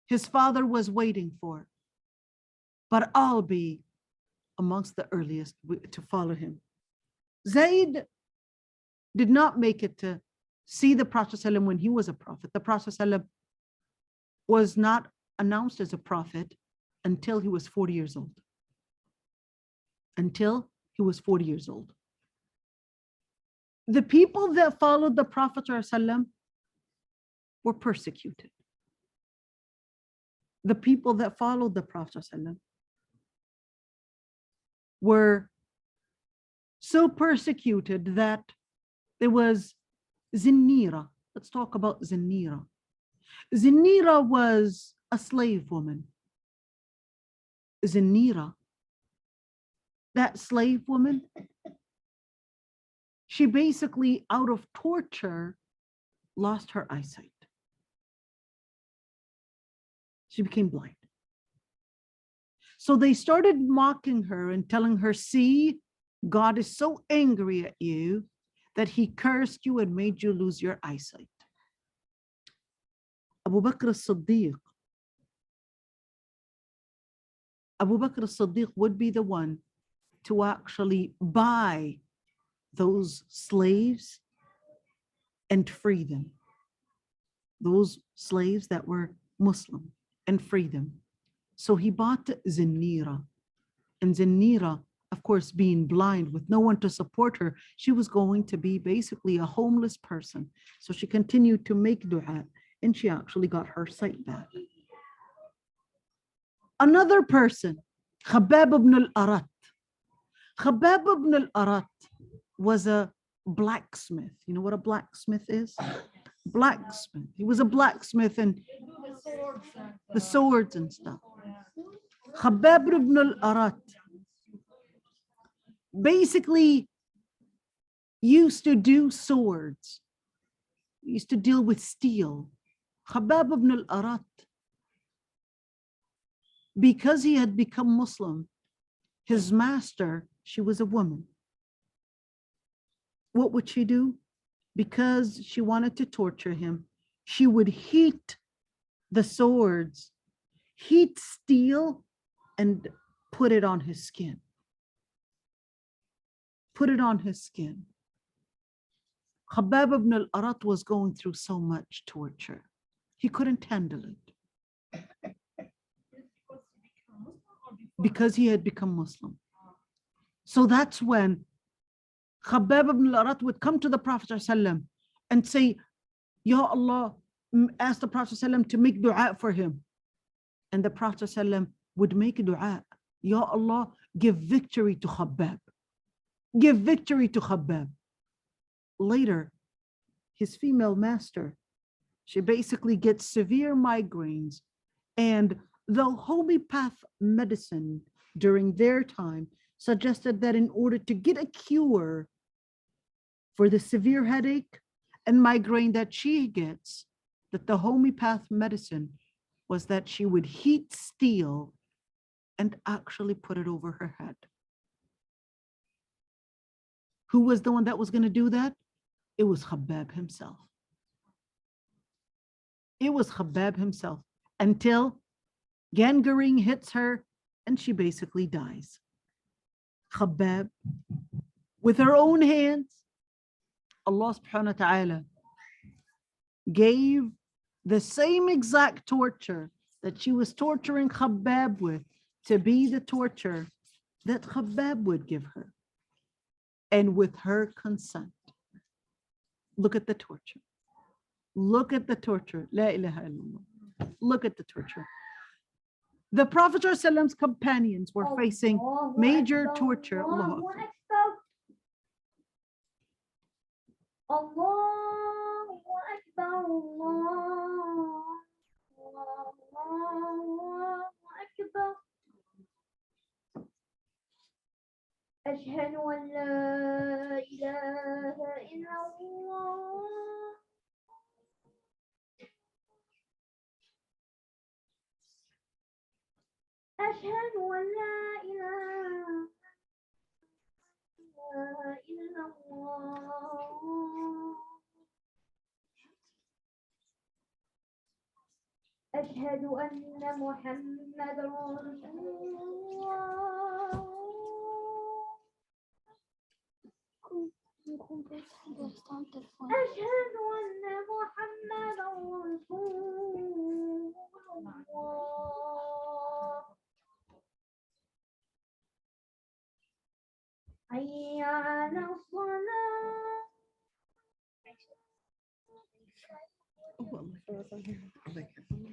his father was waiting for. But I'll be amongst the earliest to follow him. Zayd did not make it to see the Prophet ﷺ when he was a prophet. The Prophet ﷺ was not announced as a prophet until he was 40 years old. Until he was 40 years old. The people that followed the Prophet ﷺ were persecuted. The people that followed the Prophet ﷺ were so persecuted that there was Zinnira. Let's talk about Zinnira. Zinnira was a slave woman. Zinnira, that slave woman, she basically, out of torture, lost her eyesight. She became blind. So they started mocking her and telling her, see, God is so angry at you that he cursed you and made you lose your eyesight. Abu Bakr as-Siddiq. Abu Bakr as-Siddiq would be the one to actually buy those slaves and free them. Those slaves that were Muslim and free them. So he bought Zinnira. And Zinnira, of course, being blind with no one to support her, she was going to be basically a homeless person. So she continued to make dua and she actually got her sight back. Another person, Khabbab ibn al-Arat. Khabbab ibn al-Arat was a blacksmith. You know what a blacksmith is? Blacksmith. He was a blacksmith and the swords and stuff. Khabbab ibn al-Arat basically used to do swords. He used to deal with steel. Khabbab ibn al-Arat, because he had become Muslim, his master, she was a woman. What would she do? Because she wanted to torture him, she would heat the swords, heat steel, and put it on his skin. Put it on his skin. Khabbab ibn al-Arat was going through so much torture. He couldn't handle it. Because he had become Muslim. So that's when Khabbab ibn al-Arat would come to the Prophet ﷺ and say, Ya Allah, ask the Prophet ﷺ to make dua for him. And the Prophet ﷺ would make dua, Ya Allah, give victory to Khabbab. Give victory to Khabbab. Later, his female master, she basically gets severe migraines, and the homeopath medicine during their time suggested that in order to get a cure for the severe headache and migraine that she gets, that the homeopath medicine was that she would heat steel and actually put it over her head. Who was the one that was going to do that? It was Khabbab himself. It was Khabbab himself until gangrene hits her and she basically dies. Khabbab, with her own hands, Allah subhanahu wa ta'ala gave the same exact torture that she was torturing Khabbab with to be the torture that Khabbab would give her. And with her consent. Look at the torture. Look at the torture. La ilaha illallah. Look at the torture. The Prophet ﷺ's companions were facing major torture. Allahu Akbar. Allahu Akbar, Allahu Akbar. أشهد أن لا إله إلا الله. أشهد أن لا إله إلا الله. أشهد أن محمد رسول الله. أشهد أن محمد رسول الله. حي على الصلاة.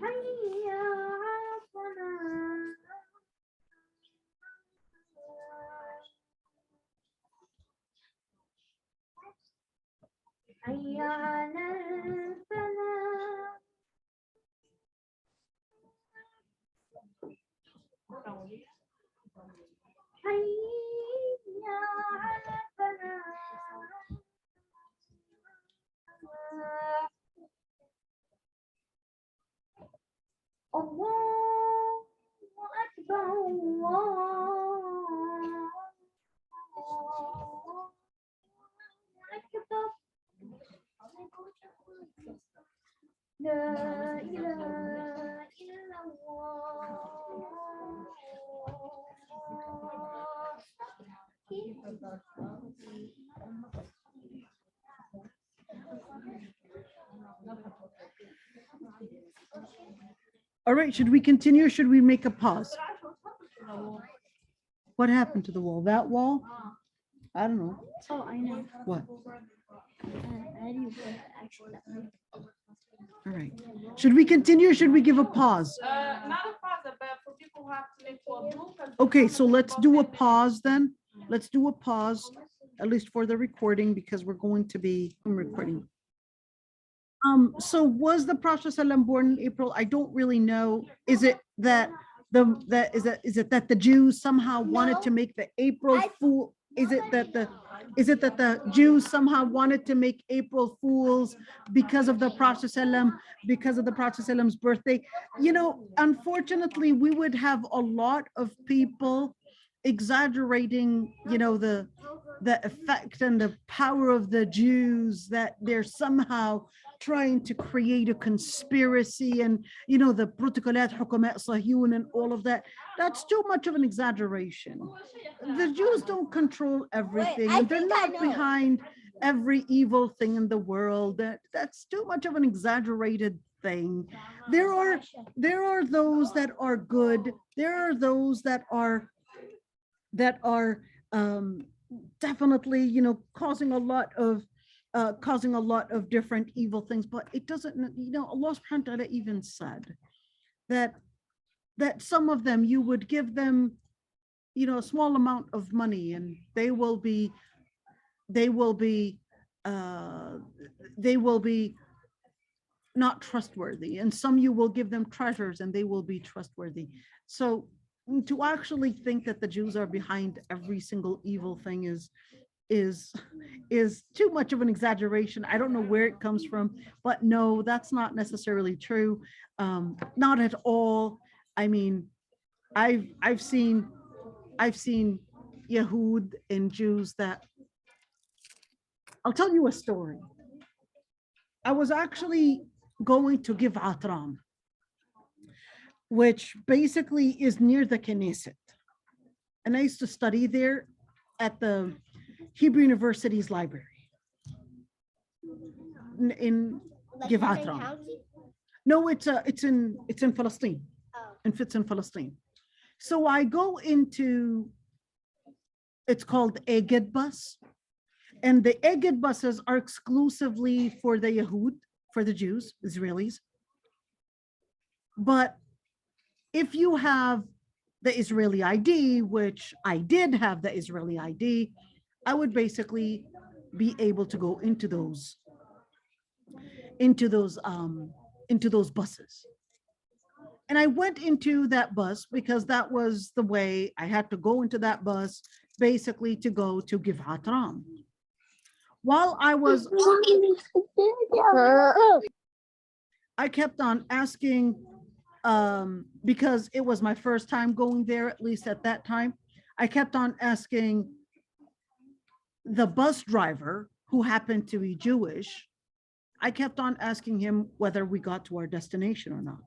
حي على الصلاة. حي على الفلاح. حي على الفلاح. الله أكبر، الله أكبر. لا إله إلا All right, should we continue or should we make a pause? What happened to the wall? That wall? I don't know. Oh, I know. What? I didn't actually. All right. Should we continue or should we give a pause? Not a pause, but for people who have to make a group. Okay, so let's do a pause then. Let's do a pause, at least for the recording, because we're going to be recording. So was the Prophet ﷺ born in April? I don't really know. Is it that the Jews somehow wanted to make the April Fool? Is it that the Jews somehow wanted to make April Fools because of the Prophet ﷺ, because of the Prophet ﷺ's birthday? You know, unfortunately, we would have a lot of people exaggerating, you know, the effect and the power of the Jews, that they're somehow trying to create a conspiracy, and, you know, the protocolat hukumat sahiyun and all of that. That's too much of an exaggeration. The Jews don't control everything, and they're not behind every evil thing in the world. That's too much of an exaggerated thing. There are those that are good. There are those that are definitely, you know, causing a lot of different evil things. But it doesn't, you know, Allah subhanahu wa ta'ala even said that some of them, you would give them, you know, a small amount of money and they will be not trustworthy, and some you will give them treasures and they will be trustworthy. So to actually think that the Jews are behind every single evil thing is too much of an exaggeration. I don't know where it comes from, but no, that's not necessarily true. Not at all. I mean, I've seen Yahud and Jews that I'll tell you a story. I was actually going to give Atram, which basically is near the Knesset. And I used to study there at the Hebrew University's library in Givat Ram. No, it's in Palestine. And fits in Palestine. So I go into, it's called Eged bus. And the Eged buses are exclusively for the Yehud, for the Jews, Israelis. But if you have the Israeli ID, which I did have the Israeli ID, I would basically be able to go into those buses. And I went into that bus because that was the way I had to go into that bus, basically to go to Givat Ram. While I was, I kept on asking, because it was my first time going there, at least at that time, I kept on asking the bus driver, who happened to be Jewish, I kept on asking him whether we got to our destination or not.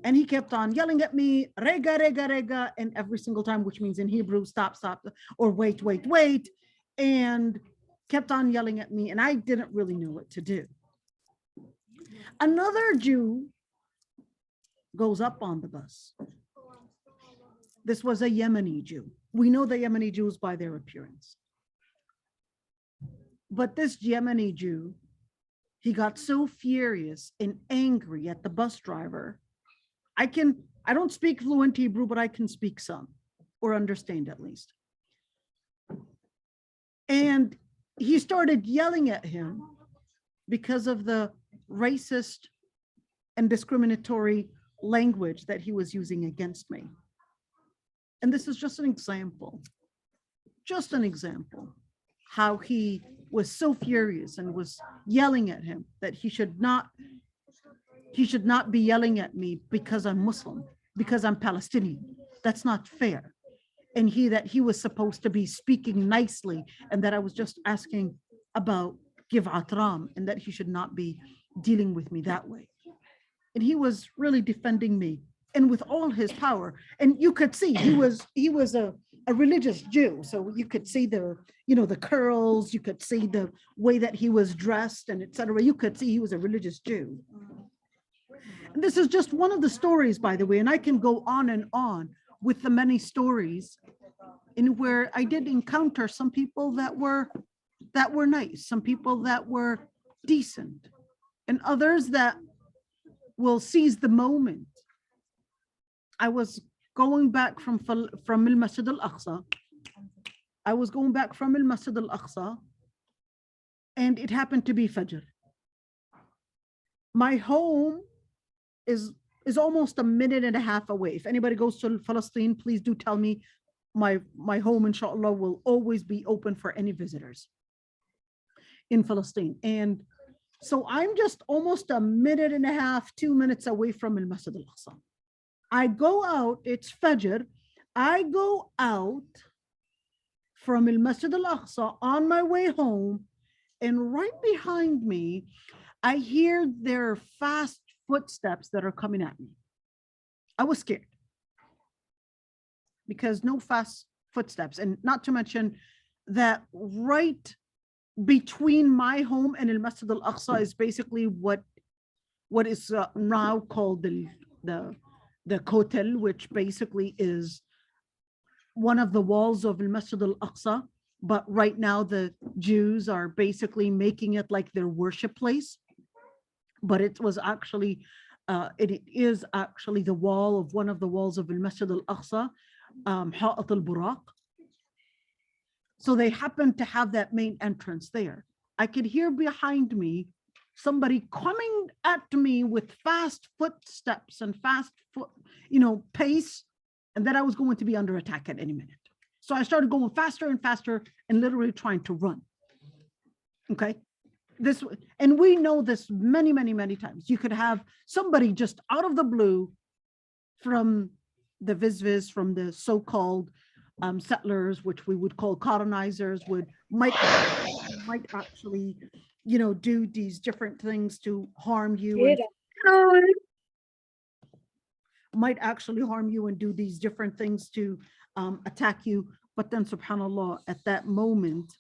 And he kept on yelling at me, rega, rega, rega, and every single time, which means in Hebrew, stop, stop, or wait, wait, wait, and kept on yelling at me, and I didn't really know what to do. Another Jew goes up on the bus. This was a Yemeni Jew. We know the Yemeni Jews by their appearance. But this Yemeni Jew, he got so furious and angry at the bus driver. I don't speak fluent Hebrew, but I can speak some, or understand at least. And he started yelling at him because of the racist and discriminatory language that he was using against me. And this is just an example, how he was so furious and was yelling at him that he should not be yelling at me because I'm Muslim, because I'm Palestinian. That's not fair. And that he was supposed to be speaking nicely, and that I was just asking about Givat Ram, and that he should not be dealing with me that way. And he was really defending me, and with all his power. And you could see he was a religious Jew, so you could see the curls, you could see the way that he was dressed, and etc. You could see he was a religious Jew. And this is just one of the stories, by the way, and I can go on and on with the many stories in where I did encounter some people that were nice, some people that were decent, and others that will seize the moment. I was going back from Al-Masjid Al-Aqsa. I was going back from Al-Masjid Al-Aqsa, and it happened to be Fajr. My home is almost a minute and a half away. If anybody goes to Palestine, please do tell me. My home, inshallah, will always be open for any visitors in Palestine. And so I'm just almost a minute and a half, 2 minutes away from Al-Masjid Al-Aqsa. I go out, it's Fajr. I go out from Al-Masjid Al-Aqsa on my way home, and right behind me, I hear their fast footsteps that are coming at me. I was scared because no fast footsteps, and not to mention that right between my home and Al-Masjid Al-Aqsa is basically what is now called the Kotel, which basically is one of the walls of Al-Masjid Al-Aqsa. But right now the Jews are basically making it like their worship place. But it was actually, it is actually the wall of one of the walls of Al-Masjid Al-Aqsa, Ha'at al-Buraq. So they happened to have that main entrance there. I could hear behind me somebody coming at me with fast footsteps and fast foot, pace, and that I was going to be under attack at any minute. So I started going faster and faster and literally trying to run. Okay. And we know this many, many, many times. You could have somebody just out of the blue from the Wazwaz, from the so-called settlers, which we would call colonizers, would might might actually, do these different things to harm you and might actually harm you and do these different things to attack you. But then, subhanAllah, at that moment,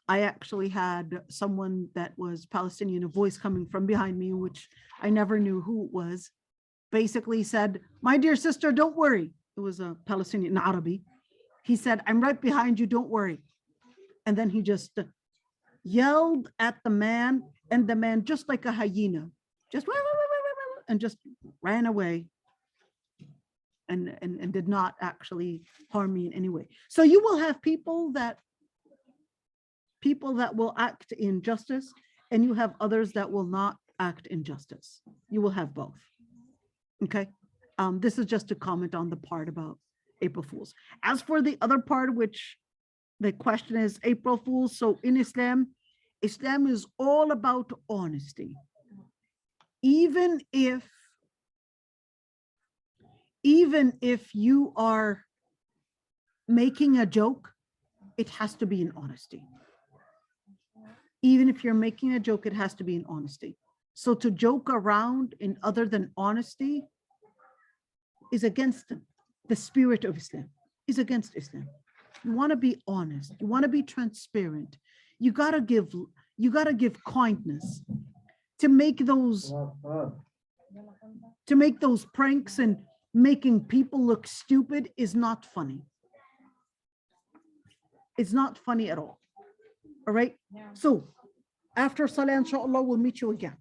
I actually had someone that was Palestinian, a voice coming from behind me, which I never knew who it was, basically said, "My dear sister, don't worry." It was a Palestinian Arabi. He said, "I'm right behind you, don't worry." And then he just yelled at the man, and the man, just like a hyena, just and just ran away and did not actually harm me in any way. So you will have people that will act in justice, and you have others that will not act in justice. You will have both. Okay. This is just to comment on the part about April Fools. As for the other part, which the question is April Fools. So in Islam, Islam is all about honesty. Even if you are making a joke, it has to be in honesty. Even if you're making a joke, it has to be in honesty. So to joke around in other than honesty is against the spirit of Islam, is against Islam. You want to be honest. You want to be transparent. You got to give kindness. To make those pranks and making people look stupid is not funny. It's not funny at all. All right. So after Salah, inshallah, we'll meet you again.